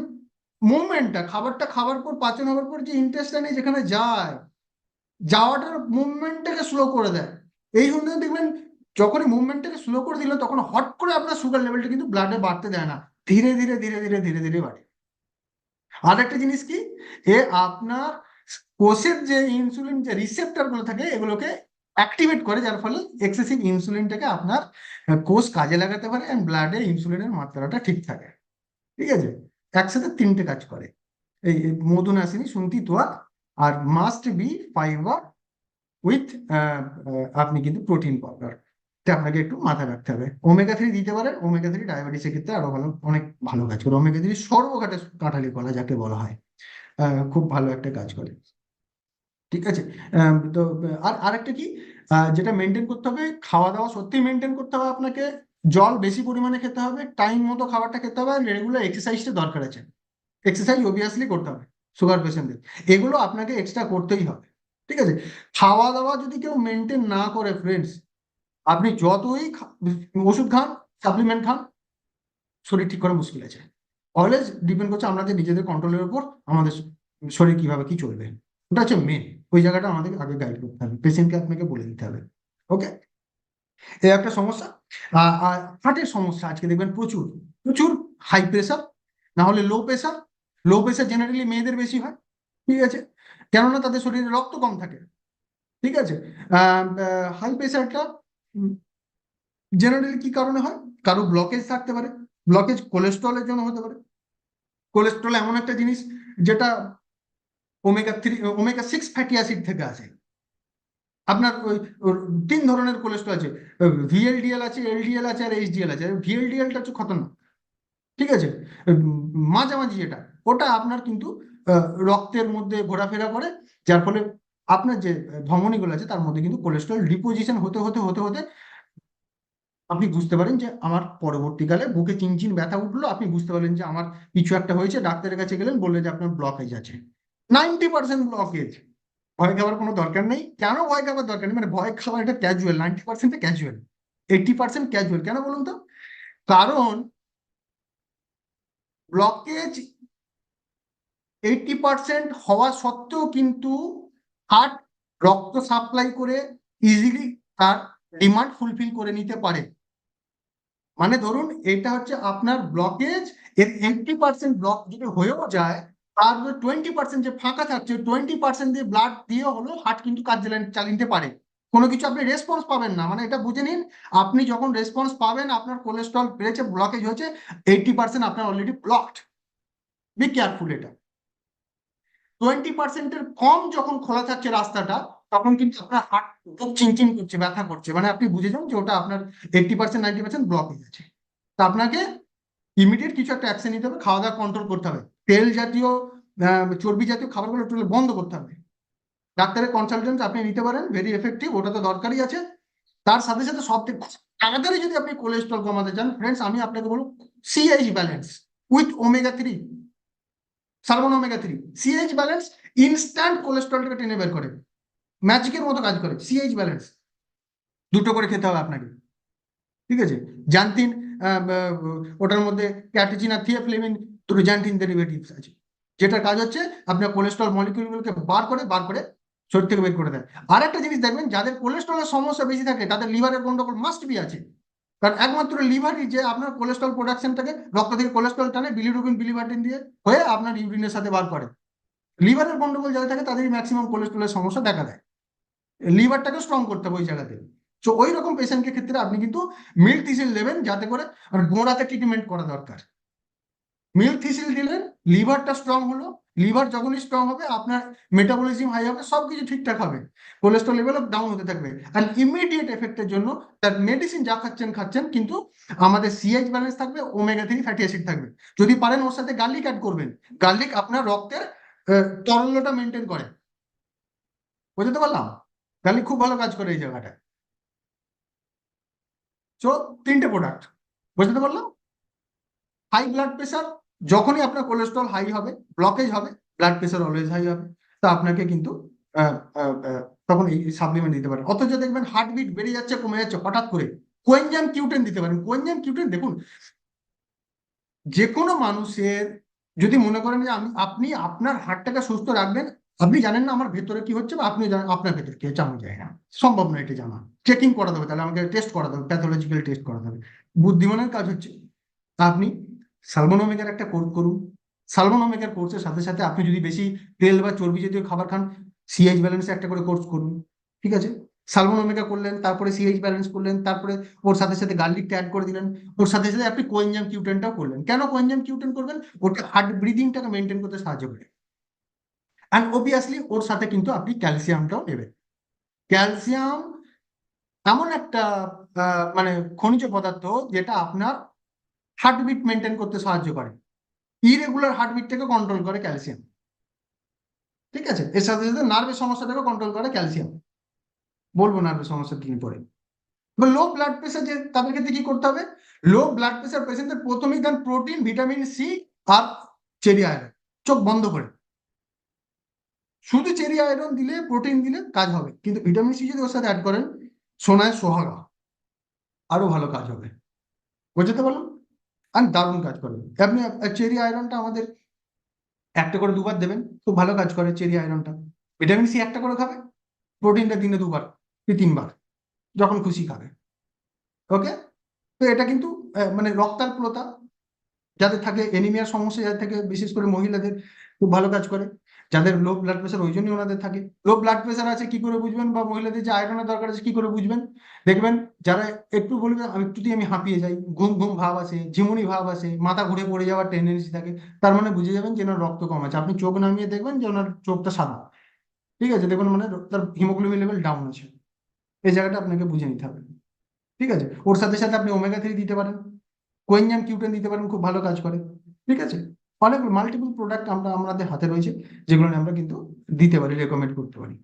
মুভমেন্টটা, খাবারটা খাওয়ার পর পাচন হওয়ার পর যে ইন্টেস্টাইনে যেখানে যায়, যাওয়াটার মুভমেন্টটাকে স্লো করে দেয়। এই জন্য দেখবেন যখনই মুভমেন্টটাকে স্লো করে দিল তখন হট করে আপনার সুগার লেভেলটা কিন্তু ব্লাডে বাড়তে দেয় না, ধীরে ধীরে ধীরে ধীরে ধীরে ধীরে বাড়ে। আর একটা জিনিস কি, এ আপনার কোষের যে ইনসুলিন যে রিসেপ্টর গুলো থাকে এগুলোকে অ্যাক্টিভেট করে, যার ফলে এক্সেসিভ ইনসুলিনটাকে আপনার কোষ কাজে লাগাতে পারে, এন্ড ব্লাডে ইনসুলিনের মাত্রাটা ঠিক থাকে। ঠিক আছে? একসাথে 3টে কাজ করে এই মধুনাশিনী, শুনতি তোয়া, আর মাস্ট বি ফাইবার উইথ আপনি কিন্তু প্রোটিন পাউডার। এটা আপনাকে একটু মাথায় রাখতে হবে। ওমেগা 3 দিতে পারেন, ওমেগা 3 ডায়াবেটিসের ক্ষেত্রে আরো ভালো, অনেক ভালো কাজ করে। ওমেগা 3 সর্বঘাটে কাঁঠালি কলা যাকে বলা হয়, খুব ভালো একটা কাজ করে। ঠিক আছে? তো আর আরেকটা কি, যেটা মেনটেন করতে হবে, খাওয়া দাওয়া সত্যি মেনটেন করতে হবে আপনাকে। জল বেশি পরিমাণে খেতে হবে, টাইম মতো খাবারটা খেতে হবে, আর রেগুলার এক্সারসাইজটা দরকার আছে। এক্সারসাইজ অবভিয়াসলি করতে হবে সুগার পেশেন্টদের, এগুলো আপনাকে এক্সট্রা করতেই হবে। ঠিক আছে? খাওয়া দাওয়া যদি কেউ মেনটেন না করে ফ্রেন্ডস, আপনি যতই ওষুধ খান, সাপ্লিমেন্ট খান, শরীর ঠিক করা মুশকিল আছে। অলওয়েজ ডিপেন্ড করছে আমাদের নিজেদের কন্ট্রোলের উপর, আমাদের শরীর কিভাবে কি চলবে, ওটা হচ্ছে মেন। ওই জায়গাটা আমাদের আগে গাইড করতে হবে, পেশেন্টকে আপনাকে বলে দিতে হবে। ওকে? এই একটা সমস্যা। আর হার্টের সমস্যা আজকে দেখবেন প্রচুর প্রচুর হাই প্রেশার, না হলে low pressure. Low pressure generally মেয়েদের বেশি হয়, ঠিক আছে, কেননা তাদের শরীরে রক্ত কম থাকে, ঠিক আছে। হাই প্রেশারটা জেনারেলি কি কারণে হয়? কারো ব্লকেজ থাকতে পারে, ব্লকেজ কোলেস্ট্রলের জন্য হতে পারে। কোলেস্ট্রল এমন একটা জিনিস যেটা ওমেগা 3 ওমেগা 6 ফ্যাটি অ্যাসিড থেকে আসে। আপনার ওই ওর 3 ধরনের কোলেস্ট্রল আছে, ভিএলডিএল আছে, এলডিএল আছে, আর এইচডিএল আছে। ভিএলডিএলটা হচ্ছে খতরনাক, ঠিক আছে। মাঝামাঝি যেটা, ওটা আপনার কিন্তু রক্তের মধ্যে ঘোরাফেরা করে, যার ফলে আপনার যে ধমনীগুলো আছে তার মধ্যে কিন্তু কোলেস্ট্রল ডিপোজিশন হতে হতে হতে হতে আপনি বুঝতে পারেন যে আমার পরবর্তীকালে বুকে চিনচিন ব্যথা উঠলো, আপনি বুঝতে পারলেন যে আমার কিছু একটা হয়েছে, ডাক্তারের কাছে গেলেন, বললে যে আপনার ব্লকেজ আছে। 90% ব্লকেজ। ভয় খাওয়ার কোনো দরকার নেই। কেন ভয় খাওয়ার দরকার নেই? মানে ভয় খাওয়া এটা ক্যাজুয়াল, 90% ক্যাজুয়াল, 80% ক্যাজুয়াল। কেন বলুন তো? কারণ ব্লকেজ 80% হওয়া সত্ত্বেও কিন্তু হার্ট রক্ত সাপ্লাই করে ইজিলি তার ডিমান্ড ফুলফিল করে নিতে পারে। মানে ধরুন এটা হচ্ছে আপনার ব্লকেজ, এর 80% ব্লক যদি হয়েও যায়, তার 20% যে ফাঁকা থাকছে, 20% দিয়ে ব্লাড দিয়ে হলো হার্ট কিন্তু কাজ চালিয়ে নিতে পারে। কোনো কিছু আপনি রেসপন্স পাবেন না, মানে এটা বুঝে নিন, আপনি যখন রেসপন্স পাবেন আপনার কোলেস্ট্রল বেড়েছে, ব্লকেজ হয়েছে, 80% আপনার অলরেডি ব্লকড। Be careful. এটা 20%-এর কম যখন খোলা থাকছে রাস্তাটা, তখন কিন্তু আপনার হার্ট খুব চিনচিন করছে, ব্যথা করছে, মানে আপনি বুঝে যান যে ওটা আপনার 80% 90% ব্লক হয়ে গেছে। তা আপনাকে ইমিডিয়েট কিছু একটা অ্যাকশন নিতে হবে, খাওয়া দাওয়া কন্ট্রোল করতে হবে, তেল জাতীয় চর্বি জাতীয় খাবারগুলো টোটাল বন্ধ করতে হবে। ডাক্তারের কনসালটেন্স আপনি নিতে পারেন, ভেরি এফেক্টিভ, ওটা তো দরকারই আছে। তার সাথে সাথে সব থেকে তাড়াতাড়ি যদি আপনি কোলেস্ট্রল কমাতে চান ফ্রেন্ডস, আমি আপনাকে বলবো CH balance with omega 3, salmon omega 3। CH balance instant কোলেস্ট্রলটাকে টেনে বের করে, ম্যাজিকের মতো কাজ করে। সিএইচ ব্যালেন্স 2টো করে খেতে হবে আপনাকে, ঠিক আছে। জানতিন, ওটার মধ্যে ক্যাটেচিন আর থিয়াফ্লেভিন, দুটো জানতিন ডেরিভেটিভস আছে, যেটার কাজ হচ্ছে আপনার কোলেস্ট্রল মলিকিউলগুলোকে বার করে শরীর থেকে বের করে দেয়। আর একটা জিনিস দেখবেন, যাদের কোলেস্ট্রলের সমস্যা বেশি থাকে তাদের লিভারের গন্ডগোল মাস্ট বি আছে, কারণ একমাত্র লিভারই যে আপনার কোলেস্ট্রল প্রোডাকশনটাকে, রক্ত থেকে কোলেস্ট্রল টানে বিলিরুবিন বিলিভার্টিন দিয়ে হয়ে আপনার ইউরিনের সাথে বার করে। লিভারের গন্ডগোল যাদের থাকে তাদেরই ম্যাক্সিমাম কোলেস্ট্রলের সমস্যা দেখা দেয়। লিভারটাকে স্ট্রং করতে হবে ওই জায়গাতে। তো ওই রকম পেশেন্টের ক্ষেত্রে আপনি কিন্তু মিল্ক থিসিল দেবেন, যাতে করে গোড়াতে ট্রিটমেন্ট করা দরকার। মিল্ক থিসিল দিলেন, লিভারটা স্ট্রং হলো, লিভার যখনই স্ট্রং হবে আপনার মেটাবলিজম হাই হবে, সবকিছু ঠিকঠাক হবে, কোলেস্ট্রল লেভেল ডাউন হতে থাকবে। আর ইমিডিয়েট এফেক্টের জন্য তার মেডিসিন যা খাচ্ছেন খাচ্ছেন, কিন্তু আমাদের সিএইচ ব্যালেন্স থাকবে, ওমেগা 3 ফ্যাটি অ্যাসিড থাকবে। যদি পারেন ওর সাথে গার্লিক অ্যাড করবেন। গার্লিক আপনার রক্তের তরলটা মেনটেন করে, বুঝতে পারলাম। গার্লিক খুব ভালো কাজ করে এই জায়গাটায়। সো 3টে প্রোডাক্ট, বুঝতে পারলাম। হাই ব্লাড প্রেশার, যখনই আপনার কোলেস্ট্রল হাই হবে, ব্লকেজ হবে, ব্লাড প্রেশার অলওয়েজ হাই হবে, তা আপনাকে কিন্তু আহ, আহ, আহ, তখন এই সাপ্লিমেন্ট দিতে পারেন। অথচ দেখবেন হার্টবিট বেড়ে যাচ্ছে, কমে যাচ্ছে হঠাৎ করে, কোয়েনজাম কিউটেন দিতে পারেন। কোয়েনজাম কিউটেন দেখুন, যে কোনো মানুষের যদি মনে করেন যে আপনি আপনার হার্টটাকে সুস্থ রাখবেন, আপনি জানেন না আমার ভেতরে কি হচ্ছে, বা আপনি জানেন আপনার ভেতরে কি হচ্ছে, আমি জানি না, সম্ভব না এটা জানা। চেকিং করাতে হবে, তাহলে আমাকে টেস্ট করাতে হবে, প্যাথোলজিক্যাল টেস্ট করাতে হবে। বুদ্ধিমানের কাজ হচ্ছে আপনি সালমন ওমেগার একটা কোর্স করুন। সালমন ওমেগার কোর্সের সাথে সাথে আপনি যদি বেশি তেল বা চর্বি জাতীয় খাবার খান, সিএইচ ব্যালেন্সে একটা করে কোর্স করুন, ঠিক আছে। সালমন ওমেগা করলেন, তারপরে সিএইচ ব্যালেন্স করলেন, তারপরে ওর সাথে সাথে গার্লিকটা অ্যাড করে দিলেন, ওর সাথে সাথে আপনি কোয়েনজাম কিউটেনটাও করলেন। কেন কোয়েনজাম কিউটেন করবেন? ওটা হার্ট ব্রিদিংটাকে মেনটেন করতে সাহায্য করে। অ্যান্ড অবভিয়াসলি ওর সাথে কিন্তু আপনি ক্যালসিয়ামটাও নেবেন। ক্যালসিয়াম এমন একটা মানে খনিজ পদার্থ যেটা আপনার হার্টবিট মেনটেন করতে সাহায্য করে, ইরেগুলার হার্টবিটটাকে কন্ট্রোল করে ক্যালসিয়াম, ঠিক আছে। এর সাথে সাথে নার্ভের সমস্যাটাকে কন্ট্রোল করে ক্যালসিয়াম। বলবো নার্ভের সমস্যা কি পরে। এবার লো ব্লাড প্রেশার, যে তাদের ক্ষেত্রে কি করতে হবে? লো ব্লাড প্রেশার পেশেন্টদের প্রথমেই দেন প্রোটিন, ভিটামিন সি আর চেরি আয়রন, চোখ বন্ধ করে। শুধু চেরি আয়রন দিলে, প্রোটিন দিলে কাজ হবে, কিন্তু ভিটামিন সি যদি ওর সাথে অ্যাড করেন, সোনায় সোহাগা, আরো ভালো কাজ হবে, বুঝতে পারলাম। আর দারুণ কাজ করে। আপনি চেরি আয়রনটা আমাদের একটা করে 2বার দেবেন, খুব ভালো কাজ করে চেরি আয়রনটা। ভিটামিন সি একটা করে খাবে, প্রোটিনটা দিনে 2বার কি 3বার, যখন খুশি খাবে। ওকে। তো এটা কিন্তু মানে রক্তাল্পতা যাদের থাকে, এনিমিয়ার সমস্যা যাদের থাকে, বিশেষ করে মহিলাদের খুব ভালো কাজ করে। যাদের লো ব্লাড প্রেশার ওই জন্যই ওনাদের থাকে। লো ব্লাড প্রেশার আছে কি করে বুঝবেন, বা মহিলাদের যে আয়রনের দরকার আছে কি করে বুঝবেন? দেখবেন যারা একটু বলবে আমি একটুতেই আমি হাঁপিয়ে যাই, ঘুম ঘুম ভাব আসে, ঝিমুনি ভাব আসে, মাথা ঘুরে পড়ে যাওয়ার টেন্ডেন্সি থাকে, তার মানে বুঝে যাবেন যে ওনার রক্ত কম আছে। আপনি চোখ নামিয়ে দেখবেন যে ওনার চোখটা সাদা, ঠিক আছে, দেখুন মানে তার হিমোগ্লোবিন লেভেল ডাউন আছে। এই জায়গাটা আপনাকে বুঝে নিতে হবে। ঠিক আছে, ওর সাথে সাথে আপনি ওমেগা 3 দিতে পারেন, কোয়েনজাম কিউটেন দিতে পারেন, খুব ভালো কাজ করে। ঠিক আছে, অনেক মাল্টিপল প্রোডাক্ট আমাদের হাতে রয়েছে, যেগুলো নিয়ে আমরা কিন্তু দিতে পারি, রেকমেন্ড করতে পারি।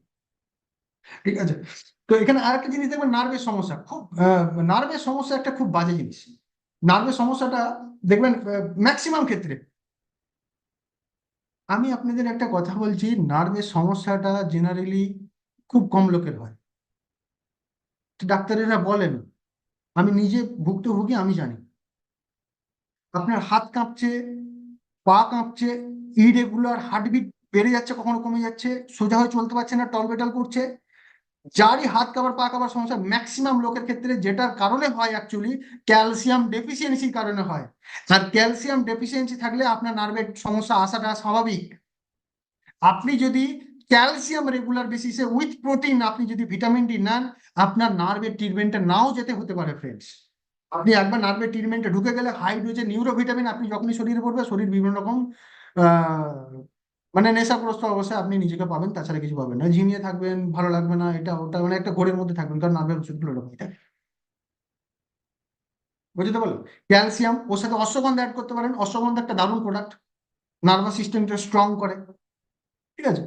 ঠিক আছে। তো এখানে আরেকটা জিনিস দেখবেন, নার্ভের সমস্যা খুব, নার্ভের সমস্যা একটা খুব বাজে জিনিস। নার্ভের সমস্যাটা দেখবেন ম্যাক্সিমাম ক্ষেত্রে, আমি আপনাদের একটা কথা বলছি, নার্ভের সমস্যাটা জেনারেলি খুব কম লোকের হয়। ডাক্তারেরা বলেন, আমি নিজে ভুক্তভোগী, আমি জানি। আপনার হাত কাঁপছে, পা কাঁপছে, ইরেগুলার হার্টবিট বেড়ে যাচ্ছে, কখনো কমে যাচ্ছে, সোজা হয়ে চলতে পারছে না, টলবেটাল করছে। যারই হাত কাঁপার পা কাঁপার সমস্যা, ম্যাক্সিমাম লোকের ক্ষেত্রে যেটার কারণে হয় অ্যাকচুয়ালি ক্যালসিয়াম ডেফিসিয়েন্সির কারণে হয়। আর ক্যালসিয়াম ডেফিসিয়েন্সি থাকলে আপনার নার্ভের সমস্যা আসাটা স্বাভাবিক। আপনি যদি ক্যালসিয়াম রেগুলার বেসিসে উইথ প্রোটিন, আপনি যদি ভিটামিন ডি নেন, আপনার নার্ভের ট্রিটমেন্টে নাও যেতে হতে পারে ফ্রেন্ডস। আপনি একবার নার্ভের ট্রিটমেন্টে ঢুকে গেলে হাই ডোজে নিউরোভিটামিন আপনি যখনই শরীরে পড়বে, শরীর বিভিন্ন রকম মানে নেশাগ্রস্ত অবস্থায় আপনি নিজেকে পাবেন, তাছাড়া কিছু পাবেন না। ঝিমিয়ে থাকবেন, ভালো লাগবে না, এটা ওটা, মানে একটা ঘোরের মধ্যে থাকবেন, কারণ নার্ভের ওষুধগুলো এরকমই থাকে। বুঝতে পারলো? ক্যালসিয়াম, ওর সাথে অশ্বগন্ধা অ্যাড করতে পারেন। অশ্বগন্ধা একটা দারুণ প্রোডাক্ট, নার্ভাস সিস্টেমটা স্ট্রং করে। ঠিক আছে,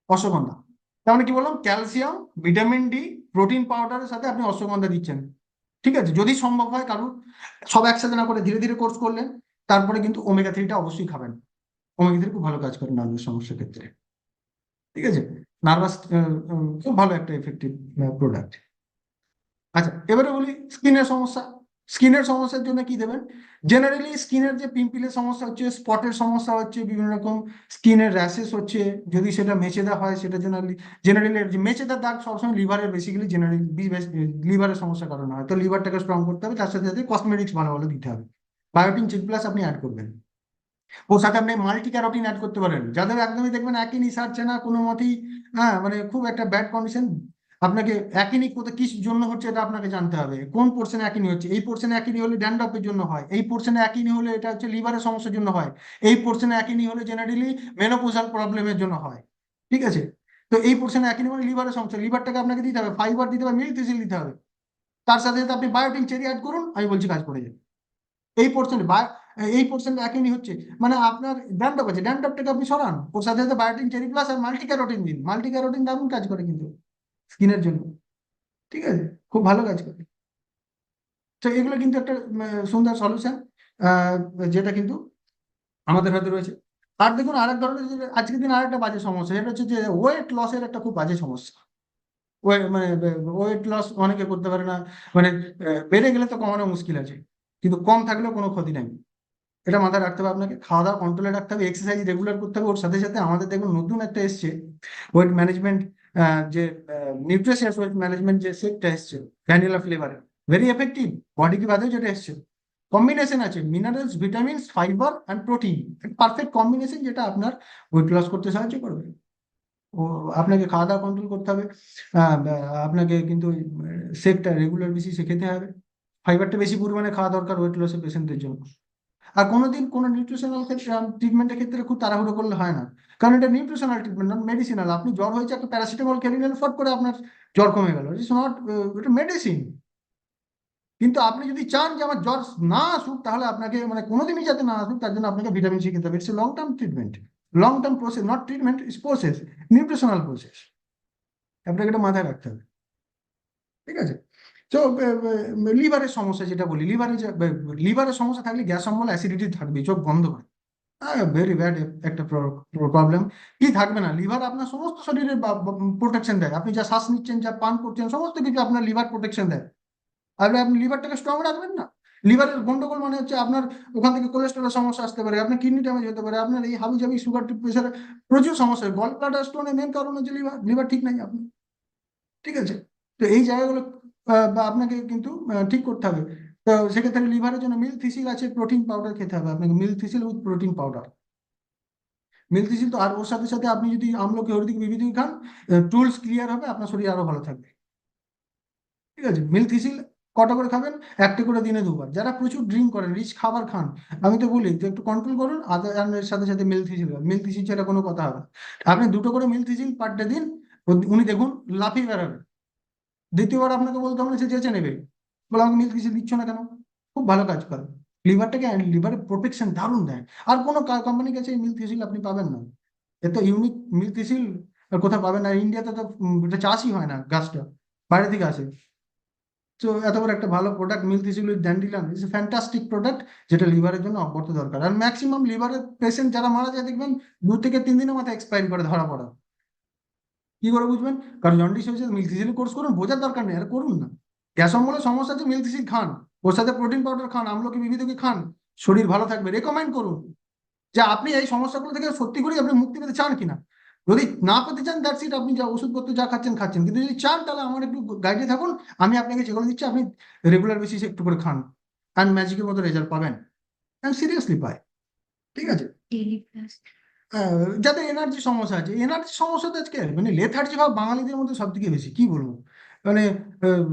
অশ্বগন্ধা। তার মানে কি বললাম, ক্যালসিয়াম, ভিটামিন ডি, প্রোটিন পাউডারের সাথে আপনি অশ্বগন্ধা দিচ্ছেন। ঠিক আছে, যদি সম্ভব হয় কারুর, সব একসাথে না করে ধীরে ধীরে কোর্স করলেন। তারপরে কিন্তু ওমেগা 3টা অবশ্যই খাবেন। ওমেগা 3 খুব ভালো কাজ করে নার্ভের সমস্যার ক্ষেত্রে। ঠিক আছে, নার্ভাস, খুব ভালো একটা এফেক্টিভ প্রোডাক্ট। আচ্ছা, এবারে বলি স্কিনের সমস্যা। স্কিনের সমস্যার জন্য কি দেবেন? জেনারেলি স্কিনের যে পিম্পলের সমস্যা হচ্ছে, স্পটের সমস্যা হচ্ছে, বিভিন্ন রকম স্কিনের র্যাশেস হচ্ছে, যদি সেটা মেচেদা হয়, সেটা জেনারেলি জেনারেলি মেচেদার দাগ সবসময় লিভারের, বেসিক্যালি জেনারেলি লিভারের সমস্যার কারণে হয়। তো লিভারটাকে স্ট্রং করতে হবে, তার সাথে সাথে কসমেটিক্স ভালো ভালো দিতে হবে। বায়োটিন চেক প্লাস আপনি অ্যাড করবেন। ওর সাথে আপনি মাল্টি ক্যারোটিন অ্যাড করতে পারেন। যাদের একদমই দেখবেন একই সারছে না কোনো মতেই, হ্যাঁ মানে খুব একটা ব্যাড কন্ডিশন, আপনাকে অ্যাকিনি কোথায় কিস জন্য হচ্ছে এটা আপনাকে জানতে হবে। কোন পোর্শনে অ্যাকিনি হচ্ছে? এই পোর্শনে অ্যাকিনি হলে ড্যান্ড্রফের জন্য হয়, এই পোর্শনে অ্যাকিনি হলে এটা হচ্ছে লিভারের সমস্যার জন্য হয়, এই পোর্শনে অ্যাকিনি হলে জেনারেলি মেনোপজাল প্রবলেমের জন্য হয়। ঠিক আছে, তো এই পোর্শনে অ্যাকিনি মানে লিভারের সমস্যা, লিভারটাকে আপনাকে দিতে হবে, ফাইবার দিতে হবে, মিল্ক তিসিল দিতে হবে। তার সাথে সাথে আপনি বায়োটিন চেরি অ্যাড করুন, আমি বলছি কাজ করে যাবে। এই পোর্শনে এই পোর্শনে একই হচ্ছে, মানে আপনার ড্যান্ড্রফ আছে, ড্যান্ড্রফটাকে আপনি সরান, ওর সাথে সাথে বায়োটিন চেরি প্লাস আর মাল্টি ক্যারোটিন দিন। মাল্টি ক্যারোটিন দারুণ কাজ করে কিন্তু স্কিনের জন্য। ঠিক আছে, খুব ভালো কাজ করে। তো এগুলো কিন্তু একটা সুন্দর সলিউশন, যেটা কিন্তু আমাদের হাতে রয়েছে। আর দেখুন আরেক ধরনের আজকের দিন আরেকটা বাজে সমস্যা, সেটা হচ্ছে যে ওয়েট লসের একটা খুব বাজে সমস্যা। মানে ওয়েট লস অনেকে করতে পারে না, মানে বেড়ে গেলে তো কমানো মুশকিল আছে, কিন্তু কম থাকলেও কোনো ক্ষতি নাই। এটা মাথায় রাখতে হবে, আপনাকে খাওয়া দাওয়া কন্ট্রোলে রাখতে হবে, এক্সারসাইজ রেগুলার করতে হবে। ওর সাথে সাথে আমাদের দেখুন নতুন একটা এসছে ওয়েট ম্যানেজমেন্ট, যে নিউট্রিশিয়াস ওয়েট ম্যানেজমেন্ট যে সেটটা এসছে ভ্যানিলা ফ্লেভারে, ভেরি এফেক্টিভ। বডি কি বাদেও যেটা এসছে, কম্বিনেশন আছে minerals, vitamins, fibre and protein, perfect combination, যেটা আপনার ওয়েট লস করতে সাহায্য করবে। ও, আপনাকে খাওয়া দাওয়া কন্ট্রোল করতে হবে। আপনাকে কিন্তু সেটটা রেগুলার বেসিসে খেতে হবে। ফাইবারটা বেশি পরিমাণে খাওয়া দরকার ওয়েট লসের পেশেন্টদের জন্য। আর কোনোদিন কোনো নিউট্রিশনাল ট্রিটমেন্টের ক্ষেত্রে খুব তাড়াহুড়ো করলে হয় না, কারণ এটা নিউট্রিশনাল ট্রিটমেন্ট, নট মেডিসিনাল। আপনি জ্বর হয়েছে, একটা প্যারাসিটামল খেয়ে নিলেন, ফট করে আপনার জ্বর কমে গেল, ইটস নট, এটা মেডিসিন। কিন্তু আপনি যদি চান যে আমার জ্বর না আসুক, তাহলে আপনাকে মানে কোনোদিনই যাতে না আসুক, তার জন্য আপনাকে ভিটামিন C খেতে হবে। It's long term treatment, long term process, not treatment, it's process, nutritional process. আপনাকে এটা মাথায় রাখতে হবে। ঠিক আছে। তো লিভারের সমস্যা যেটা বলি, লিভারের সমস্যা থাকলে গ্যাস অম্বল, অ্যাসিডিটি থাকবে, চোখ বন্ধ করে, ভেরি ব্যাড একটা প্রবলেম। কি থাকবে না, লিভার আপনার সমস্ত শরীরের প্রোটেকশন দেয়। আপনি যা শ্বাস নিচ্ছেন, যা পান করছেন, সমস্ত কিছু আপনার লিভার প্রোটেকশন দেয়। আর আপনি লিভারটাকে স্ট্রং রাখবেন না, লিভারের গন্ডগোল মানে হচ্ছে আপনার ওখান থেকে কোলেস্ট্রলের সমস্যা আসতে পারে, আপনার কিডনি ড্যামেজ হতে পারে, আপনার এই হাবি জাবি সুগার প্রেশার, প্রচুর সমস্যা। গল ব্লাডার স্টোনের মেন কারণ হচ্ছে লিভার, লিভার ঠিক নাই আপনি। ঠিক আছে, তো এই জায়গাগুলো বা আপনাকে কিন্তু ঠিক করতে হবে। তো সেক্ষেত্রে লিভারের জন্য মিলথিসিল আছে, প্রোটিন পাউডার খেতে হবে আপনাকে, মিলথিসিল উইথ প্রোটিন পাউডার। মিলথিসিল তো, আর ওর সাথে সাথে আপনি যদি আমলকি হলদি বিবিধি খান, টুলস ক্লিয়ার হবে, আপনার শরীর আরো ভালো থাকবে। ঠিক আছে, মিলথিসিল কটা করে খাবেন? একটা করে দিনে 2 বার। যারা প্রচুর ড্রিঙ্ক করেন, রিচ খাবার খান, আমি তো বলি যে একটু কন্ট্রোল করুন, আদার এর সাথে সাথে মিলথিসিল, মিলথিসিল ছাড়া কোনো কথা হবে না। আপনি 2টো করে মিলথিসিল পার ডে দিন, উনি দেখুন লাফিয়ে বেড়াবে। দ্বিতীয়বার আপনাকে বলতে হবে না, সে চেঁচে নেবে, বলে আমাকে মিলথিসিল দিচ্ছ না কেন। খুব ভালো কাজ করে, লিভারটাকে, লিভারের প্রোটেকশন দারুণ দেয়। আর কোনো কোম্পানির কাছে এই মিলথিসিল আপনি পাবেন না। এত ইউনিক মিলথিসিল আর কোথাও পাবেন না। ইন্ডিয়াতে তো এটা চাষই হয় না, গাছটা বাইরে থেকে আসে। তো এত বড় একটা ভালো product milk thistle with dandelion is a fantastic product, যেটা লিভারের জন্য অপরত দরকার। আর ম্যাক্সিমাম লিভারের পেশেন্ট যারা মারা যায় দেখবেন 2 থেকে 3 দিনের মাথায় এক্সপায়ারি করে ধরা পড়া। কি করে বুঝবেন? কারণ জন্ডিস হয়েছে, মিলথিসিল কোর্স করুন, বোঝার দরকার নেই, আর করুন না। গ্যাস অম্বলের সমস্যা আছে, মিলথিসিল খান, ওর সাথে প্রোটিন পাউডার খান, আমলকি বিবিধকে খান, শরীর ভালো থাকবে। রেকমেন্ড করুন যে আপনি এই সমস্যাগুলো থেকে সত্যি করে আপনি মুক্তি পেতে চান কিনা। যদি না পেতে চান, দ্যাটস ইট, আপনি যা ওষুধপত্র যা খাচ্ছেন খাচ্ছেন, কিন্তু যদি চান তাহলে আমার একটু গাইডে থাকুন। আমি আপনাকে যেগুলো দিচ্ছি আপনি রেগুলার বেসিসে একটু করে খান, অ্যান্ড ম্যাজিকের মতো রেজাল্ট পাবেন। আমি সিরিয়াসলি পাই। ঠিক আছে। Daily plus. যাদের এনার্জি সমস্যা আছে, এনার্জি সমস্যা তো আজকে মানে লেথার্জি ভাব বাঙালিদের মধ্যে সব থেকে বেশি, কি বলবো, মানে আহ,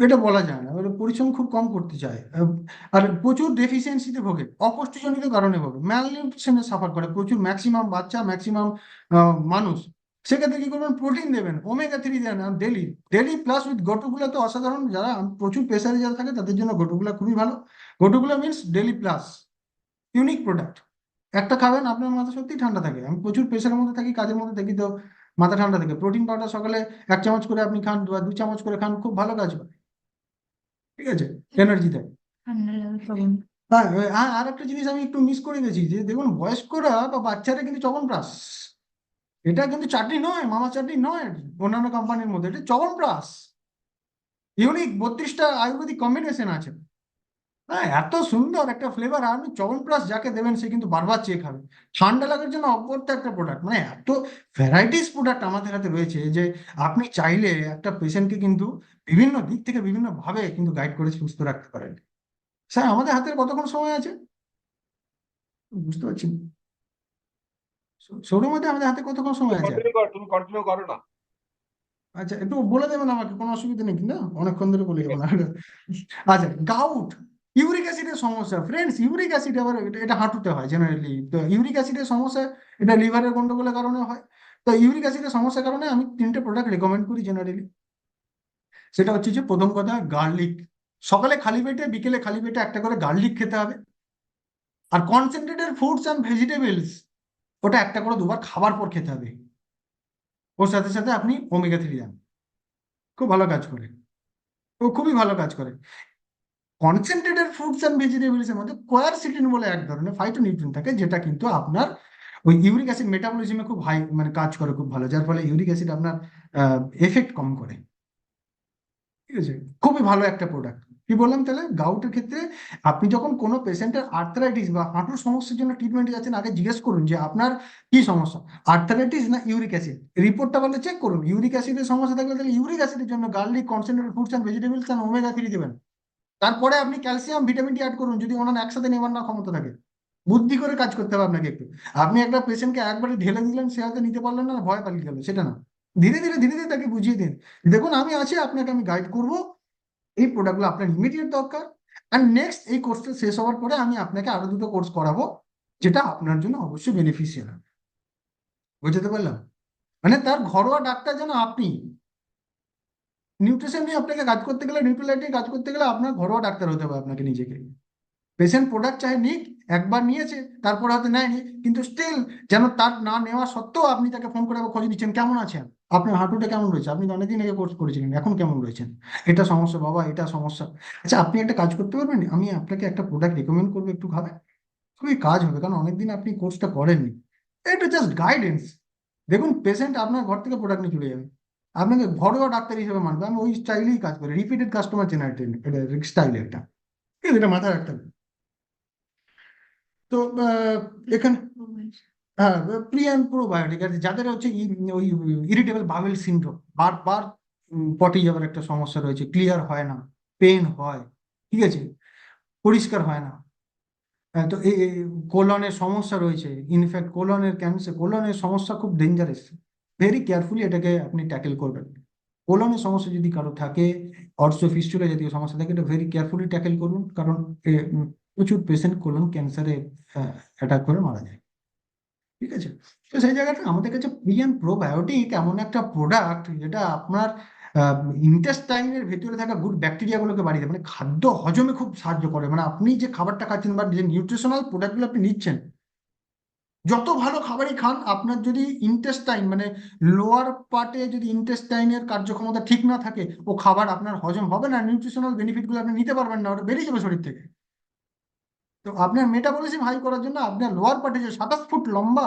এটা বলা যায় না, ওরা পরিশ্রম খুব কম করতে চায়। আর প্রচুর ডেফিসিয়েন্সিতে ভোগে, অপুষ্টিজনিত কারণে ভোগে, ম্যালনিউট্রিশনে সাফার করে প্রচুর, ম্যাক্সিমাম বাচ্চা, ম্যাক্সিমাম মানুষ। সেক্ষেত্রে কি করবেন? প্রোটিন দেবেন, ওমেগা 3 দেন daily. Daily plus with gotu kola তো অসাধারণ, যারা প্রচুর প্রেসারে যারা থাকে তাদের জন্য গোটুগুলা খুবই ভালো। Gotu kola means daily plus, unique product. একটা খাবেন, আপনার মাথা সত্যিই ঠান্ডা থাকে। আমি প্রচুর প্রেশারের মধ্যে থাকি, কাজের মধ্যে থাকি, তো মাথা ঠান্ডা থাকে। প্রোটিন পাউডার সকালে 1 চামচ করে আপনি খান, বা 2 চামচ করে খান, খুব ভালো কাজ করে। ঠিক আছে, এনার্জি দেয়। ঠান্ডা লাগা প্রবলেম। হ্যাঁ, আর একটা জিনিস আমি একটু মিস করে গেছি, যে দেখুন বয়স্করা বা বাচ্চারা কিন্তু চ্যবনপ্রাশ, এটা কিন্তু চাটনি নয়, মামা চাটনি নয়, অন্যান্য কোম্পানির মধ্যে এটা চ্যবনপ্রাশ। ইউনিক 32টা আয়ুর্বেদিক কম্বিনেশন আছে। হ্যাঁ, এত সুন্দর একটা ফ্লেভার, আপনি চ্যবনপ্রাশ যাকে দেবেন সে কিন্তু বারবার চেয়ে খাবে। ঠান্ডা লাগার জন্য অপরত একটা প্রোডাক্ট, মানে এত ভ্যারাইটিস প্রোডাক্ট আমাদের হাতে রয়েছে যে আপনি চাইলে একটা পেশেন্টকে কিন্তু বিভিন্ন দিক থেকে বিভিন্ন ভাবে কিন্তু গাইড করে সুস্থ রাখতে পারেন। স্যার, আমাদের হাতে কতক্ষণ সময় আছে? বুঝতে পারছি না। শোরুম মধ্যে আমাদের হাতে কতক্ষণ সময় আছে? তুমি কন্টিনিউ করো না। আচ্ছা, একটু বলে দেবেন আমাকে, কোনো অসুবিধা নেই কিন্তু, অনেকক্ষণ ধরে বলে ঠিক যাবো না। আছে। আচ্ছা, গাউট, ইউরিক অ্যাসিডের সমস্যা ফ্রেন্ডস। ইউরিক অ্যাসিড আবার এটা হাঁটুতে হয় জেনারেলি, তো ইউরিক অ্যাসিডের সমস্যা এটা লিভারের গন্ডগোলের কারণে হয়। তো ইউরিক অ্যাসিডের সমস্যার কারণে আমি 3টে প্রোডাক্ট রেকমেন্ড করি জেনারেলি। সেটা হচ্ছে যে, প্রথম কথা গার্লিক। সকালে খালি পেটে, বিকেলে খালি পেটে একটা করে গার্লিক খেতে হবে। আর কনসেন্ট্রেটেড ফ্রুটস অ্যান্ড ভেজিটেবলস, ওটা একটা করে 2 বার খাবার পর খেতে হবে। ওর সাথে সাথে আপনি ওমেগা 3 দেন, খুব ভালো কাজ করে, ও খুবই ভালো কাজ করে। কনসেন্ট্রেটেড ফ্রুটস অ্যান্ড ভেজিটেবলস এর মধ্যে কোয়ারসিটিন বলে এক ধরনের ফাইটোনিউট্রিয়েন্ট থাকে, যেটা কিন্তু আপনার ওই ইউরিক অ্যাসিড মেটাবলিজমে খুব হাই মানে কাজ করে খুব ভালো, যার ফলে ইউরিক অ্যাসিড আপনার এফেক্ট কম করে। ঠিক আছে, খুবই ভালো একটা প্রোডাক্ট। কি বললাম তাহলে, গাউটের ক্ষেত্রে আপনি যখন কোনো পেশেন্টের আর্থারাইটিস বা হাঁটুর সমস্যার জন্য ট্রিটমেন্টে যাচ্ছেন, আগে জিজ্ঞেস করুন যে আপনার কি সমস্যা, আর্থারাইটিস না ইউরিক অ্যাসিড। রিপোর্টটা বলে চেক করুন, ইউরিক অ্যাসিডের সমস্যা থাকলে তাহলে ইউরিক অ্যাসিডের জন্য garlic, concentrated fruits and vegetables and omega 3 দেবেন। তারপরে আপনি ক্যালসিয়াম, ভিটামিন ডি অ্যাড করুন, যদি ওনার একসাথে নেবার না ক্ষমতা থাকে। বুদ্ধি করে কাজ করতে হবে আপনাকে একটু। আপনি একটা পেশেন্টকে একবারে ঢেলে দিলেন, সে হয়তো নিতে পারলেন না, ভয় পালিয়ে গেল, সেটা না। ধীরে ধীরে ধীরে ধীরে তাকে বুঝিয়ে দিন, দেখুন আমি আছি, আপনাকে আমি গাইড করব, এই প্রোডাক্টগুলো আপনার ইমিডিয়েট দরকার। অ্যান্ড নেক্সট এই কোর্সটা শেষ হওয়ার পরে আমি আপনাকে আরো 2টো কোর্স করাবো, যেটা আপনার জন্য অবশ্যই বেনিফিশিয়াল হবে। বুঝতে পারলাম? মানে তার ঘরোয়া ডাক্তার যেন আপনি। নিউট্রিশন নিয়ে আপনাকে কাজ করতে গেলে, নিউট্রিলাইট নিয়ে কাজ করতে গেলে আপনার ঘরোয়া ডাক্তার হতে হবে আপনাকে নিজেকে। পেশেন্ট প্রোডাক্ট চাহে নিক, একবার নিয়েছে তারপর হয়তো নেয়নি, কিন্তু স্টিল যেন তার না নেওয়া সত্ত্বেও আপনি তাকে ফোন করে আবার খোঁজ নিচ্ছেন, কেমন আছেন, আপনার হাঁটুটা কেমন রয়েছে, আপনি তো অনেকদিন আগে কোর্স করেছিলেন, এখন কেমন রয়েছেন, এটা সমস্যা বাবা, এটা সমস্যা। আচ্ছা, আপনি একটা কাজ করতে পারবেন, আমি আপনাকে একটা প্রোডাক্ট রেকমেন্ড করবো, একটু খাবেন, খুবই কাজ হবে, কারণ অনেকদিন আপনি কোর্সটা করেননি। এটা জাস্ট গাইডেন্স। দেখুন পেশেন্ট আপনার ঘর থেকে প্রোডাক্ট নিয়ে চলে যাবে, আপনাকে ঘরোয়া ডাক্তার হিসেবে মানবে। আমি ওই স্টাইলেই কাজ করি, রিপিটেড কাস্টমার জেনারেটেড, এটা স্টাইল একটা, ঠিক আছে, এটা মাথায় রাখতে হবে। তো এখানে, হ্যাঁ, প্রি অ্যান্ড প্রোবায়োটিক আছে, যাদের হচ্ছে ওই ইরিটেবল বাউল সিনড্রোম, বারবার পটি যাওয়ার একটা সমস্যা রয়েছে, ক্লিয়ার হয় না, পেন হয়, ঠিক আছে, পরিষ্কার হয় না। তো এই কোলনের সমস্যা রয়েছে, ইনফ্যাক্ট কোলনের ক্যান্সার, কোলনের সমস্যা খুব ডেঞ্জারাস, ভেরি কেয়ারফুলি এটাকে আপনি ট্যাকেল করবেন। কোলনের সমস্যা যদি কারো থাকে, অর্থো ফিস্টুলা জাতীয় সমস্যা থাকে, এটা ভেরি কেয়ারফুলি ট্যাকেল করুন, কারণ প্রচুর পেশেন্ট কোলন ক্যান্সারে অ্যাটাক করে মারা যায়, ঠিক আছে। তো সেই জায়গাটা আমাদের কাছে প্রিয়ান প্রোবায়োটিক এমন একটা প্রোডাক্ট যেটা আপনার ইন্টেস্টাইনের ভেতরে থাকা গুড ব্যাকটেরিয়াগুলোকে বাড়িয়ে দেয়, মানে খাদ্য হজমে খুব সাহায্য করে। মানে আপনি যে খাবারটা খাচ্ছেন বা যে নিউট্রিশনাল প্রোডাক্টগুলো আপনি নিচ্ছেন, যত ভালো খাবারই খান, আপনার যদি ইন্টেস্টাইন মানে লোয়ার পার্টে যদি ইন্টেস্টাইনের কার্যক্ষমতা ঠিক না থাকে, ও খাবার আপনার হজম হবে না, নিউট্রিশনাল বেনিফিটগুলো আপনি নিতে পারবেন না, ওটা বেরিয়ে যাবে শরীর থেকে। তো আপনার মেটাবলিজম হাই করার জন্য আপনার লোয়ার পার্টে যে 27 ফুট লম্বা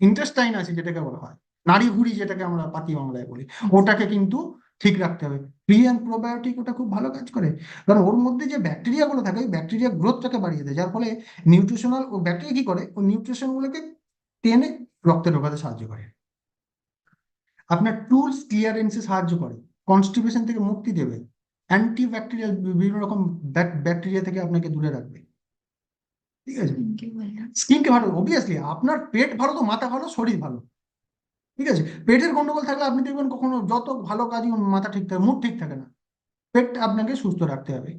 ইন্টেস্টাইন আছে, যেটাকে বলা হয় নাড়ি ভুঁড়ি, যেটাকে আমরা পাতি বাংলায় বলি, ওটাকে কিন্তু ঠিক রাখতে হবে। প্রি অ্যান্ড প্রোবায়োটিক ওটা খুব ভালো কাজ করে, কারণ ওর মধ্যে যে ব্যাকটেরিয়া গুলো থাকে, ওই ব্যাকটেরিয়া গ্রোথটাকে বাড়িয়ে দেয়, যার ফলে নিউট্রিশনাল ও ব্যাকটেরিয়া কি করে, ওই নিউট্রিশন গুলোকে টেনে রক্তে ঢোকাতে সাহায্য করে, আপনার টুলস ক্লিয়ারেন্সে সাহায্য করে, কনস্টিপেশন থেকে মুক্তি দেবে, অ্যান্টি ব্যাকটেরিয়াল বিভিন্ন রকম ব্যাকটেরিয়া থেকে আপনাকে দূরে রাখবে, ঠিক আছে। থ্যাংক ইউ বললাম। স্কিনকে ভালো, অবভিয়াসলি আপনার পেট ভালো তো মাথা ভালো, শরীর ভালো, ঠিক আছে। পেটের গন্ডগোল থাকলে আপনি দেখবেন কখনো যত ভালো কাজই মাথা ঠিক থাকে, মুড ঠিক থাকে না। পেট আপনাকে সুস্থ রাখতে হবে।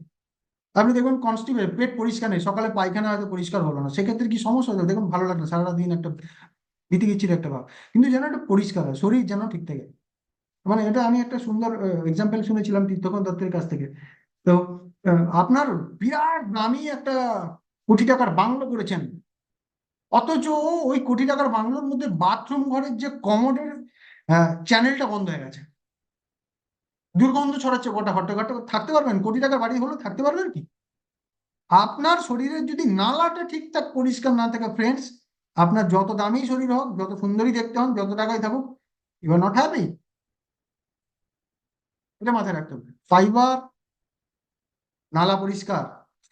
আপনি দেখবেন কনস্টিপেট, পেট পরিষ্কার নেই, সকালে পায়খানা হয়তো পরিষ্কার হলো না, সেক্ষেত্রে কি সমস্যা হতো দেখুন, ভালো লাগলো সারাটা দিন একটা বিতিকিচ্ছির একটা ভাব, কিন্তু যেন একটা পরিষ্কার হয়, শরীর যেন ঠিক থাকে। মানে এটা আমি একটা সুন্দর এক্সাম্পল শুনেছিলাম তীর্থকন দত্তের কাছ থেকে। তো আপনার বিরাট দামি একটা কোটি টাকার বাংলো করেছেন, অথচ ওই কোটি টাকার বাংলোর মধ্যে বাথরুম ঘরের যে কমোডের চ্যানেলটা বন্ধ হয়ে গেছে, দুর্গন্ধ ছড়াচ্ছে, গোটা ঘরটা থাকতে পারবেন? কোটি টাকার বাড়ি হলো থাকতে পারবেন কি? আপনার শরীরের যদি নালাটা ঠিকঠাক পরিষ্কার না থাকে ফ্রেন্ডস, আপনার যত দামি শরীর হোক, যত সুন্দরী দেখতে হন, যত টাকাই থাকুক, ইউ আর নট হ্যাপি। এটা মাথায় রাখতে হবে। ফাইবার, নালা পরিষ্কার,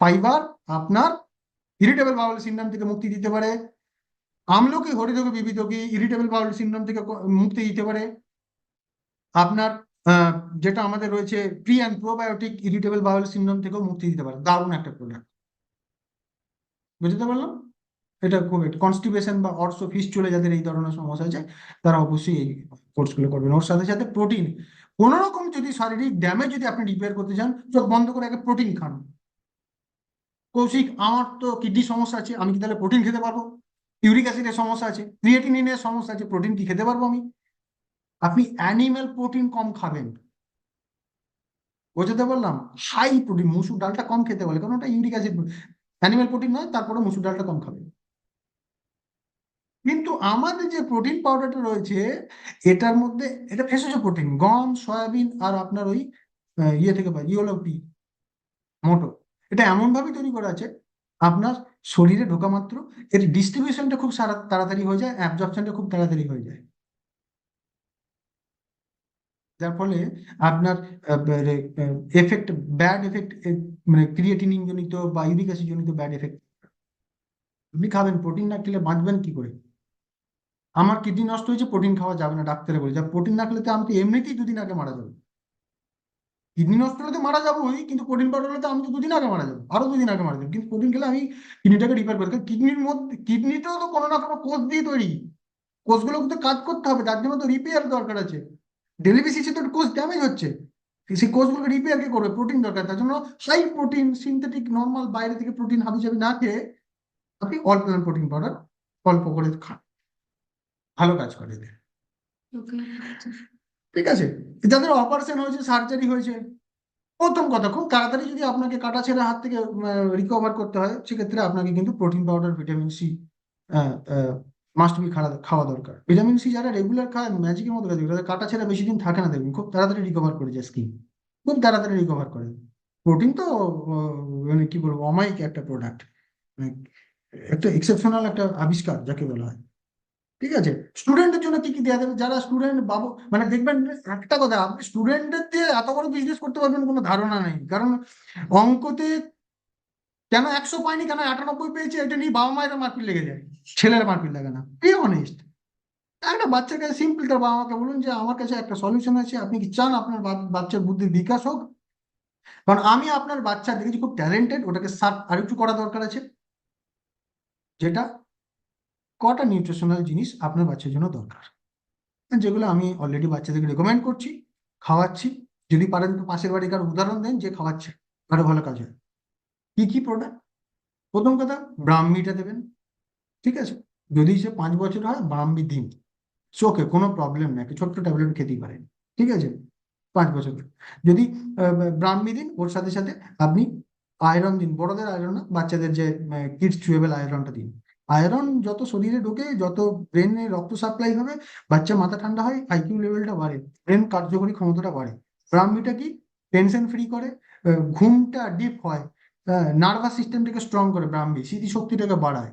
ফাইবার আপনার ইরিটেবল বাউল সিনড্রোম থেকে মুক্তি দিতে পারে, আমলকি হরিতকি বিবিধকি ইরিটেবল বাউল সিনড্রোম থেকে মুক্তি দিতে পারে, আপনার যেটা আমাদের রয়েছে pre and probiotic irritable bowel syndrome থেকেও মুক্তি দিতে পারে। দারুণ একটা প্রোডাক্ট, বুঝতে পারলাম। এটা খুব কনস্টিপেশন বা অর্থো ফিস্টুলা যাদের এই ধরনের সমস্যা আছে, তারা অবশ্যই এই কোর্সগুলো করবেন। ওর সাথে সাথে প্রোটিন, কোনো রকম যদি শারীরিক ড্যামেজ যদি আপনি রিপেয়ার করতে চান, চোখ বন্ধ করে আগে প্রোটিন খান। কৌশিক, আমার তো কিডনি সমস্যা আছে, আমি কি তাহলে প্রোটিন খেতে পারবো? ইউরিক অ্যাসিডের সমস্যা আছে, ক্রিয়েটিনিনের সমস্যা আছে, প্রোটিন কি খেতে পারবো আমি? আপনি অ্যানিমেল প্রোটিন কম খাবেন, বোঝাতে পারলাম। হাই প্রোটিন, মসুর ডালটা কম খেতে বলে, কারণ ওটা ইউরিক অ্যাসিড, অ্যানিমেল প্রোটিন নয়, তারপরে মসুর ডালটা কম খাবেন। কিন্তু আমাদের যে প্রোটিন পাউডারটা রয়েছে, এটার মধ্যে এটা ভেষজ প্রোটিন, গম, সয়াবিন আর আপনার ওই ইয়ে থেকে পাই, ইয়েলো পি, মোটো। এটা এমন ভাবে তৈরি করা আছে, আপনার শরীরে ঢোকা মাত্র এর ডিস্ট্রিবিউশনটা খুব তাড়াতাড়ি হয়ে যায়, অ্যাবজর্পশনটা খুব তাড়াতাড়ি হয়ে যায়, যার ফলে আপনার এফেক্ট, ব্যাড এফেক্ট, মানে ক্রিয়েটিনিন জনিত বা ইউরিক অ্যাসিড জনিত ব্যাড এফেক্ট আপনি খাবেন। প্রোটিন না খেলে বাঁচবেন কি করে? আমার কিডনি নষ্ট হয়েছে, প্রোটিন খাওয়া যাবে না, ডাক্তারে বলে, যা প্রোটিন না খেলে তো আমি তো এমনিতেই 2 দিন আগে মারা যাবো। কিডনি নষ্ট হলে তো মারা যাবোই, কিন্তু প্রোটিন পাউডার হলে তো আমি তো 2 দিন আগে মারা যাবো, আরো 2 দিন আগে মারা যাবো। কিন্তু প্রোটিন খেলে আমি কিডনিটাকে রিপেয়ার করি, কারণ কিডনির মধ্যে, কিডনিতেও তো কোনো না কোনো কোষ দিয়ে তৈরি, কোষগুলোকে তো কাজ করতে হবে, তার জন্য তো রিপেয়ার দরকার আছে। ডেলি বেসিসে তো কোষ ড্যামেজ হচ্ছে, সেই কোষগুলোকে রিপেয়ার কে করবে? প্রোটিন দরকার, তার জন্য হাই প্রোটিন সিনথেটিক নর্মাল বাইরে থেকে প্রোটিন হাবিজাবি না খেয়ে আপনি অল্প প্রোটিন পাউডার অল্প করে খান, ভালো কাজ করে এদের, ওকে। ঠিক আছে। যাদের অপারেশন হয়েছে, সার্জারি হয়েছে, প্রথম কথা খুব তাড়াতাড়ি যদি আপনাকে কাটাছেঁড়া হাত থেকে রিকভার করতে হয়, সেক্ষেত্রে আপনাকে কিন্তু protein powder, vitamin C must be খাওয়া দরকার। ভিটামিন সি যারা রেগুলার খায়, ম্যাজিকের মতো কাজ করে, তাদের কাটাছেঁড়া বেশি দিন থাকে না, দেখবেন খুব তাড়াতাড়ি রিকভার করে যায় স্কিন, খুব তাড়াতাড়ি রিকভার করে। প্রোটিন তো মানে কি বলবো, অমায়িক একটা প্রোডাক্ট, একটা এক্সেপশনাল একটা আবিষ্কার যাকে বলা হয়, ঠিক আছে। স্টুডেন্টের জন্য কি কি দেওয়া যাবে? যারা স্টুডেন্ট বাবু, মানে দেখবেন একটা কথা, আপনি স্টুডেন্টদের দিয়ে এত বড় বিজনেস করতে পারবেন কোনো ধারণা নেই, কারণ অঙ্কতে কেন 100 পায়নি, কেন 98 পেয়েছে, এটা নিয়ে বাবা মায়ের মারপিট লেগে যায়, ছেলের মারপিট লাগে না, বি অনেস্ট। একটা বাচ্চার কাছে সিম্পল, তার বাবা মাকে বলুন যে আমার কাছে একটা সলিউশন আছে, আপনি কি চান আপনার বাচ্চার বুদ্ধির বিকাশ হোক? কারণ আমি আপনার বাচ্চা দেখেছি খুব ট্যালেন্টেড, ওটাকে আর একটু করা দরকার আছে, যেটা কটা নিউট্রিশনাল জিনিস আপনার বাচ্চার জন্য দরকার, যেগুলো আমি অলরেডি বাচ্চাদেরকে রেকমেন্ড করছি, খাওয়াচ্ছি। যদি পারেন তো পাশের বাড়িকার উদাহরণ দেন যে খাওয়াচ্ছে, আরো ভালো কাজ হয়। কি কি প্রোডাক্ট? প্রথম কথা, ব্রাহ্মীটা দেবেন। ঠিক আছে, যদি সে 5 বছর হয় ব্রাহ্মী দিন, ওকে, কোনো প্রবলেম নেই, একটা ছোট্ট ট্যাবলেট খেতেই পারেন। ঠিক আছে, 5 বছর। যদি ব্রাহ্মী দিন, ওর সাথে সাথে আপনি আয়রন দিন, বড়দের আয়রন না, বাচ্চাদের যে কিডস চুয়েবল আয়রনটা দিন। আয়রন যত শরীরে ঢোকে, যত ব্রেনে রক্ত সাপ্লাই হবে, বাচ্চা মাথা ঠান্ডা হয়, আইকিউ লেভেলটা বাড়ে, ব্রেন কার্যকরী ক্ষমতাটা বাড়ে। ব্রাহ্মীটা কি, টেনশন ফ্রি করে, ঘুমটা ডিপ হয়, নার্ভাস সিস্টেমটাকে স্ট্রং করে, ব্রাহ্মী স্মৃতিশক্তিটাকে বাড়ায়।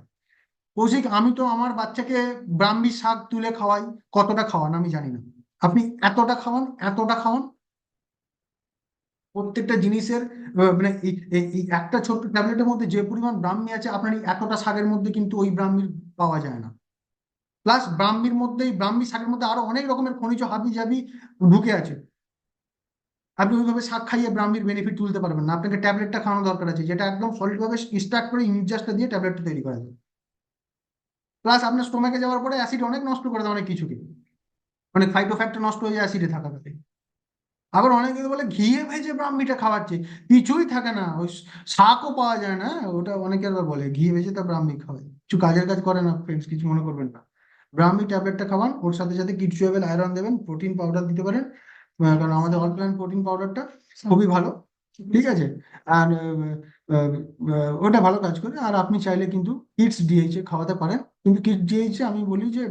কৌশিক, আমি তো আমার বাচ্চাকে ব্রাহ্মী শাক তুলে খাওয়াই, কতটা খাওয়ান আমি জানি না, আপনি এতটা খাওয়ান, এতটা খাওয়ান। প্রত্যেকটা জিনিসের মানে এই একটা ছোট্ট ট্যাবলেটের মধ্যে যে পরিমাণ ব্রাহ্মী আছে, আপনার এই এতটা শাকের মধ্যে কিন্তু ওই ব্রাহ্মীর পাওয়া যায় না। প্লাস ব্রাহ্মীর মধ্যে, এই ব্রাহ্মী শাকের মধ্যে আরো অনেক রকমের খনিজ হাবি জাবি ঢুকে আছে। আপনি ওইভাবে শাক খাইয়ে ব্রাহ্মীর বেনিফিট তুলতে পারবেন না, আপনাকে ট্যাবলেটটা খাওয়ানো দরকার আছে, যেটা একদম সলিড ভাবে এক্সট্রাক্ট করে ইনজাস্টটা দিয়ে ট্যাবলেটটা তৈরি করা যায়। প্লাস আপনার স্টোমাকে যাওয়ার পরে অ্যাসিড অনেক নষ্ট করে দেয় অনেক কিছুকে, অনেক ফাইটোফ্যাক্টর নষ্ট হয়ে যায় অ্যাসিডে থাকাতে। আবার অনেকে বলে ঘিয়ে ভেজে ব্রাহ্মীটা খাওয়াচ্ছে, কিছুই থাকে না, ওই শাকও পাওয়া যায় না, ওটা অনেকে আবার বলে ঘি ভেজে তো ব্রাহ্মী খাওয়ায়, কিছু কাজের কাজ করে না ফ্রেন্ডস, কিছু মনে করবেন না। ব্রাহ্মী ট্যাবলেটটা খাওয়ান, ওর সাথে সাথে কিডস চুয়েবল আয়রন দেবেন, প্রোটিন পাউডার দিতে পারেন, কারণ আমাদের অলপ্ল্যান প্রোটিন পাউডারটা খুবই ভালো। ঠিক আছে, আর ওটা ভালো কাজ করে। আর আপনি চাইলে কিন্তু কিডস ডিএইচে খাওয়াতে পারেন, কিন্তু কিডস ডিএইচে আমি বলি যে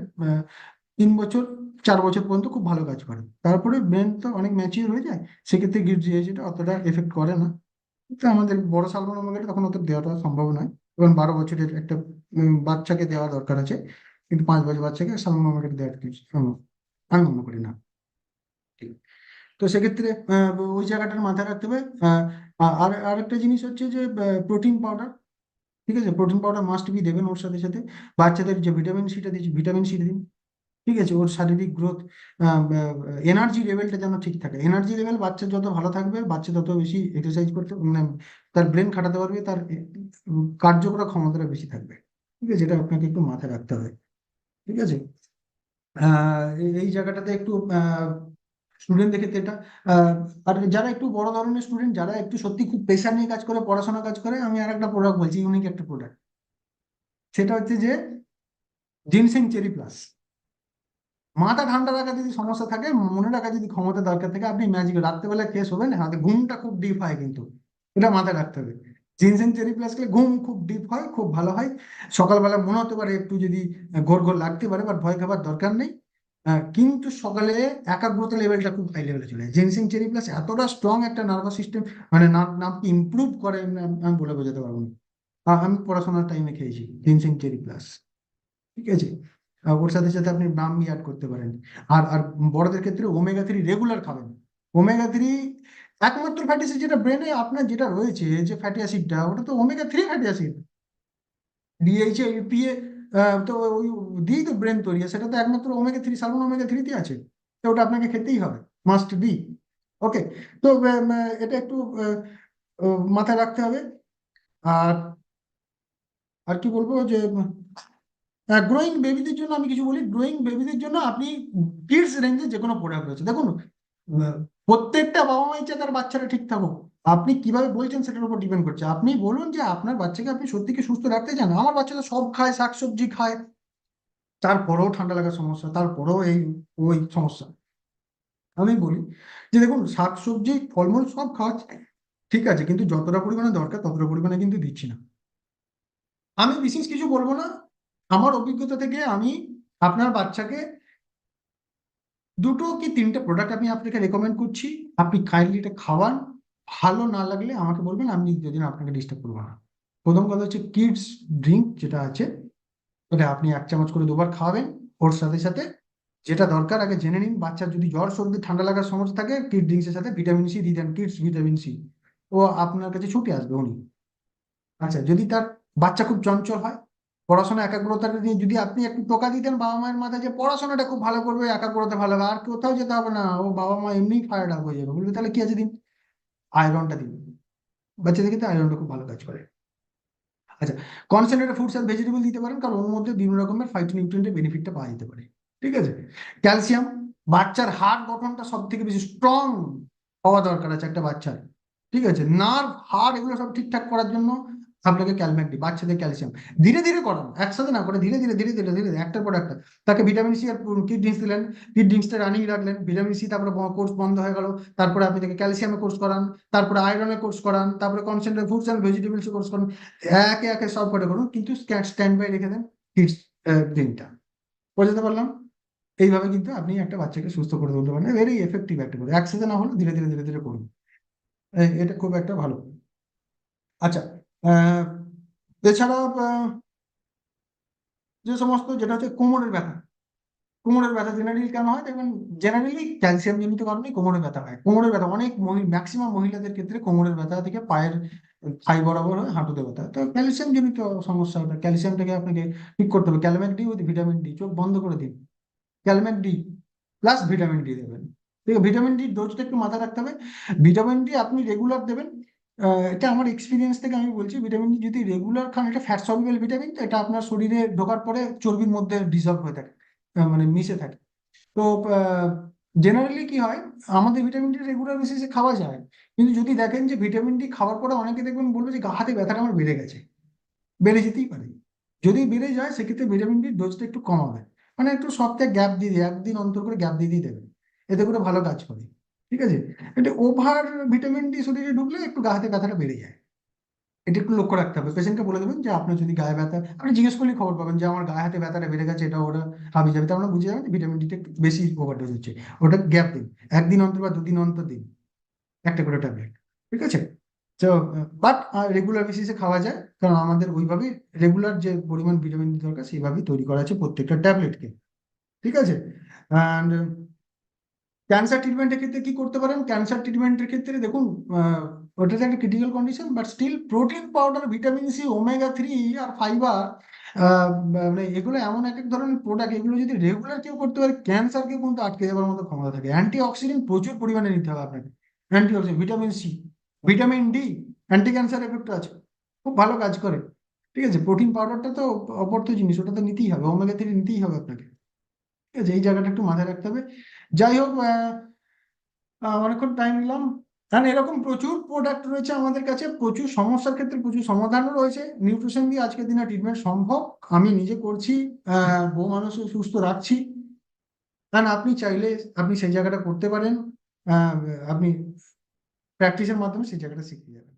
3 বছর 4 বছর পর্যন্ত খুব ভালো কাজ করে, তারপরে ব্রেন তো অনেক ম্যাচিওর হয়ে যায়, সেক্ষেত্রে কিডস ডিএইচটা অতটা এফেক্ট করে না। তো আমাদের বড় সালমান ওমেগাটা তখন অত দেওয়াটা সম্ভব নয়, এবং 12 বছরের একটা বাচ্চাকে দেওয়া দরকার আছে, কিন্তু 5 বছর বাচ্চাকে সালমান ওমেগাটা দেওয়া কিছু সম্ভব আমি মনে করি না। ঠিক। তো সেক্ষেত্রে ওই জায়গাটার মাথায় রাখতে হবে। আর আরেকটা জিনিস হচ্ছে যে প্রোটিন পাউডার। ঠিক আছে, প্রোটিন পাউডার মাস্ট বি দেবেন ওর সাথে সাথে। বাচ্চাদের যে ভিটামিন সিটা দিচ্ছি, ভিটামিন সি দিন। ঠিক আছে, ওর শারীরিক গ্রোথ, এনার্জি লেভেলটা যেন ঠিক থাকে। এনার্জি লেভেল বাচ্চার যত ভালো থাকবে, বাচ্চা তত বেশি এক্সারসাইজ করতে, মানে তার ব্রেন খাটাতে পারবে, তার কার্যকর ক্ষমতাটা বেশি থাকবে। ঠিক আছে, এটা আপনাকে একটু মাথায় রাখতে হবে। ঠিক আছে, এই জায়গাটাতে একটু স্টুডেন্টদের ক্ষেত্রে এটা। আহ, আর যারা একটু বড় ধরনের স্টুডেন্ট, যারা একটু সত্যি খুব প্রেশার নিয়ে কাজ করে, পড়াশোনা কাজ করে, আমি আর একটা প্রোডাক্ট বলছি, ইউনিক একটা প্রোডাক্ট। সেটা হচ্ছে যে জিনসেং চেরি প্লাস। মাথা ঠান্ডা রাখা যদি সমস্যা থাকে, মনে রাখা যদি ক্ষমতা দরকার থাকে, আপনি ম্যাজিক রাত্রেবেলা খেয়ে শোবেন, হাতে ঘুমটা খুব ডিপ হয় কিন্তু, এটা মাথায় রাখতে হবে। জিনসেং চেরি প্লাস খেলে ঘুম খুব ডিপ হয়, খুব ভালো হয়। সকালবেলা মনে হতে পারে একটু যদি ঘোর ঘোর লাগতে পারে, বাট ভয় খাবার দরকার নেই। কিন্তু সকালে একাগ্রতা লেভেলটা খুব হাই লেভেলে চলে যায়। জিনসেং চেরি প্লাস এতটা স্ট্রং একটা নার্ভাস সিস্টেম, মানে নার্ভকে ইমপ্রুভ করে, আমি বলে বোঝাতে পারবো না। আমি পড়াশোনার টাইমে খেয়েছি জিনসেং চেরি প্লাস। ঠিক আছে, ওর সাথে সাথে আপনি ব্রাহ্মী অ্যাড করতে পারেন। আর বড়দের ক্ষেত্রে ওমেগা 3 রেগুলার খাবেন। ওমেগা 3 একমাত্র ফ্যাটি অ্যাসিড যেটা ব্রেনে আপনার যেটা রয়েছে, যে ফ্যাটি অ্যাসিডটা, ওটা তো omega 3 fatty acid. DHA UPA তো ওই দিয়েই তো ব্রেন তৈরি হয়, সেটা তো একমাত্র ওমেগা 3, সালমন ওমেগা 3 আছে। তো ওটা আপনাকে খেতেই হবে, মাস্ট বি। ওকে, তো এটা একটু মাথায় রাখতে হবে। আর আর কি বলবো যে গ্রোয়িং বেবিদের জন্য আমি কিছু বলি। গ্রোয়িং বেবিদের জন্য আপনি কিডস রেঞ্জে যে কোনো প্রোডাক্ট রয়েছে, দেখুন, প্রত্যেকটা বাবা মাই চায় তার বাচ্চাটা ঠিক থাকুক। আপনি কিভাবে বলছেন সেটার উপর ডিপেন্ড করছে। আপনি বলুন যে আপনার বাচ্চাকে আপনি সত্যি কি সুস্থ রাখতে চান। আমার বাচ্চা তো সব খায়, শাকসবজি খায়, তারপরেও ঠান্ডা লাগার সমস্যা, তারপরেও এই ওই সমস্যা। আমি বলি যে দেখুন, শাকসবজি ফলমূল সব খাওয়াচ্ছে, ঠিক আছে, কিন্তু যতটা পরিমাণে দরকার ততটা পরিমাণে কিন্তু দিচ্ছি না। আমি বিশেষ কিছু বলবো না, আমার অভিজ্ঞতা থেকে আমি আপনার বাচ্চাকে 2 কি 3টে প্রোডাক্ট আমি আপনাকে রেকমেন্ড করছি। আপনি কাইন্ডলি এটা খাওয়ান, ভালো না লাগলে আমাকে বলবেন, আমি যদি আপনাকে ডিস্টার্ব করবো না। প্রথম কথা হচ্ছে কিডস ড্রিঙ্ক যেটা আছে, ওটা আপনি 1 চামচ করে 2বার খাওয়াবেন। ওর সাথে সাথে যেটা দরকার আগে জেনে নিন, বাচ্চার যদি জ্বর সর্দি ঠান্ডা লাগার সমস্যা থাকে, কিড ড্রিঙ্কসের সাথে ভিটামিন সি দিয়ে দেন, কিডস ভিটামিন সি। ও আপনার কাছে ছুটে আসবে উনি। আচ্ছা, যদি তার বাচ্চা খুব চঞ্চল হয়, পড়াশোনা একাগ্রতাটা নিয়ে যদি আপনি একটু টোকা দিতেন বাবা মায়ের মাথায় যে পড়াশোনাটা খুব ভালো করবে, একাগ্রতা ভালো হবে, আর কোথাও যেতে হবে না, ও বাবা মা এমনি ফায়ার্ড আপ হয়ে যাবে, বলবে তাহলে কি আছে দিন, আয়রনটা দিন। বাচ্চাদের ক্ষেত্রে আয়রনটা খুব ভালো কাজ করে। আচ্ছা, কনসেন্ট্রেটেড ফ্রুটস আর ভেজিটেবল দিতে পারেন, কারণ ওর মধ্যে বিভিন্ন রকমের ফাইটোনিউট্রিয়েন্টের বেনিফিটটা পাওয়া যেতে পারে। ঠিক আছে। ক্যালসিয়াম, বাচ্চার হাড় গঠনটা সব থেকে বেশি স্ট্রং হওয়া দরকার আছে একটা বাচ্চার। ঠিক আছে, নার্ভ হাড় এগুলো সব ঠিকঠাক করার জন্য আপনাকে ক্যালম্যাগনি, বাচ্চাদের ক্যালসিয়াম ধীরে ধীরে করান, একসাথে না করে ধীরে ধীরে ধীরে ধীরে ধীরে ধীরে একটার পর একটা। তাকে ভিটামিন সি আর কিড ড্রিঙ্কস দিলেন, কিড ড্রিঙ্কসটা রানিং রাখলেন, ভিটামিন সি তারপরে কোর্স বন্ধ হয়ে গেল, তারপরে আপনি তাকে ক্যালসিয়ামের কোর্স করান, তারপরে আয়রনের কোর্স করান, তারপরে concentrated fruits and vegetables course করান, একে একে সব কটা করুন, কিন্তু স্ট্যান্ড বাই রেখে দেন কিডস ড্রিঙ্কটা। বোঝাতে পারলাম? এইভাবে কিন্তু আপনি একটা বাচ্চাকে সুস্থ করে তুলতে পারেন, ভেরি এফেক্টিভ একটা করে, একসাথে না হলে ধীরে ধীরে ধীরে ধীরে করুন। এটা খুব একটা ভালো। আচ্ছা, আহ, এছাড়া যে সমস্ত যেটা হচ্ছে কোমরের ব্যথা, কোমরের ব্যথা জেনারেলি কেন হয় দেখবেন, জেনারেলি ক্যালসিয়াম জনিত কারণে কোমরের ব্যথা হয়। কোমরের ব্যথা অনেক ম্যাক্সিমাম মহিলাদের ক্ষেত্রে কোমরের ব্যথা থেকে পায়ের থাই বরাবর হয় হাঁটুতে ব্যথা, তো ক্যালসিয়াম জনিত সমস্যা, ওটা ক্যালসিয়ামটাকে আপনাকে ঠিক করতে হবে। ক্যালম্যাক ডি উইথ ভিটামিন ডি, চোখ বন্ধ করে দিন, ক্যালম্যাক ডি প্লাস ভিটামিন ডি দেবেন। ঠিক আছে, ভিটামিন ডি ডোজটা একটু মাথায় রাখতে হবে। ভিটামিন ডি আপনি রেগুলার দেবেন। এটা আমার এক্সপিরিয়েন্স থেকে আমি বলছি, ভিটামিন ডি যদি রেগুলার খান, এটা ফ্যাট সলুবেল ভিটামিন, তো এটা আপনার শরীরে ঢোকার পরে চর্বির মধ্যে ডিসলভ হয়ে থাকে, মানে মিশে থাকে। তো জেনারেলি কি হয়, আমাদের ভিটামিন ডি রেগুলার বেসিসে খাওয়া যায়, কিন্তু যদি দেখেন যে ভিটামিন ডি খাওয়ার পরে অনেকে দেখবেন বলবে যে গা হাতে ব্যথাটা আমার বেড়ে গেছে, বেড়ে যেতেই পারে। যদি বেড়ে যায় সেক্ষেত্রে ভিটামিন ডি ডোজটা একটু কমাবে, মানে একটু সপ্তাহে গ্যাপ দিয়ে দিয়ে একদিন অন্তর করে গ্যাপ দিয়ে দিয়ে দেবেন, এতে করে ভালো কাজ করে। ঠিক আছে, এটা ওভার ভিটামিন ডি শরীরে ঢুকলে একটু গা হাতে ব্যথাটা বেড়ে যায়, এটা একটু লক্ষ্য রাখতে হবে। পেশেন্টকে বলে দেবেন যে আপনার যদি গায়ে ব্যথা, আপনি জিজ্ঞেস করলেই খবর পাবেন যে আমার গায়ে হাতে ব্যথাটা বেড়ে গেছে, এটা ওটা হাবি যাবে, তার মানে বুঝে যাবেন ভিটামিন ডিটা একটু বেশি ওভারডোজ হচ্ছে। ওটা গ্যাপ দিন, একদিন অন্তর বা দুদিন অন্তর দিন একটা করে ট্যাবলেট। ঠিক আছে, তো বাট রেগুলার বেসিসে খাওয়া যায়, কারণ আমাদের ওইভাবে রেগুলার যে পরিমাণ ভিটামিন ডি দরকার সেইভাবেই তৈরি করা আছে প্রত্যেকটা ট্যাবলেটকে। ঠিক আছে। অ্যান্ড ক্যান্সার ট্রিটমেন্টের ক্ষেত্রে কি করতে পারেন, ক্যান্সার ট্রিটমেন্টের ক্ষেত্রে দেখুন, ওটা তো একটা critical condition, but still protein powder, vitamin C, omega 3 আর ফাইবার, মানে এগুলো এমন এক এক ধরনের প্রোডাক্ট, এগুলো যদি রেগুলার কেউ করতে পারে ক্যান্সারকে কিন্তু আটকে দেওয়ার মতো ক্ষমতা থাকে। অ্যান্টি অক্সিডেন্ট প্রচুর পরিমাণে নিতে হবে আপনাকে, antioxidant, vitamin C, vitamin D, anti cancer effect আছে, খুব ভালো কাজ করে। ঠিক আছে, প্রোটিন পাউডারটা তো অপরত জিনিস, ওটা তো নিতেই হবে, ওমেগা 3 নিতেই হবে আপনাকে। ঠিক আছে, এই জায়গাটা একটু মাথায় রাখতে হবে। যাই হোক, অনেকক্ষণ টাইম নিলাম। কারণ এরকম প্রচুর প্রোডাক্ট রয়েছে আমাদের কাছে, প্রচুর সমস্যার ক্ষেত্রে প্রচুর সমাধানও রয়েছে, নিউট্রিশন দিয়ে আজকের দিনে ট্রিটমেন্ট সম্ভব। আমি নিজে করছি, বউ মানুষও সুস্থ রাখছি। কারণ আপনি চাইলে আপনি সেই জায়গাটা করতে পারেন, আহ, আপনি প্র্যাকটিসের মাধ্যমে সেই জায়গাটা শিখে যাবেন।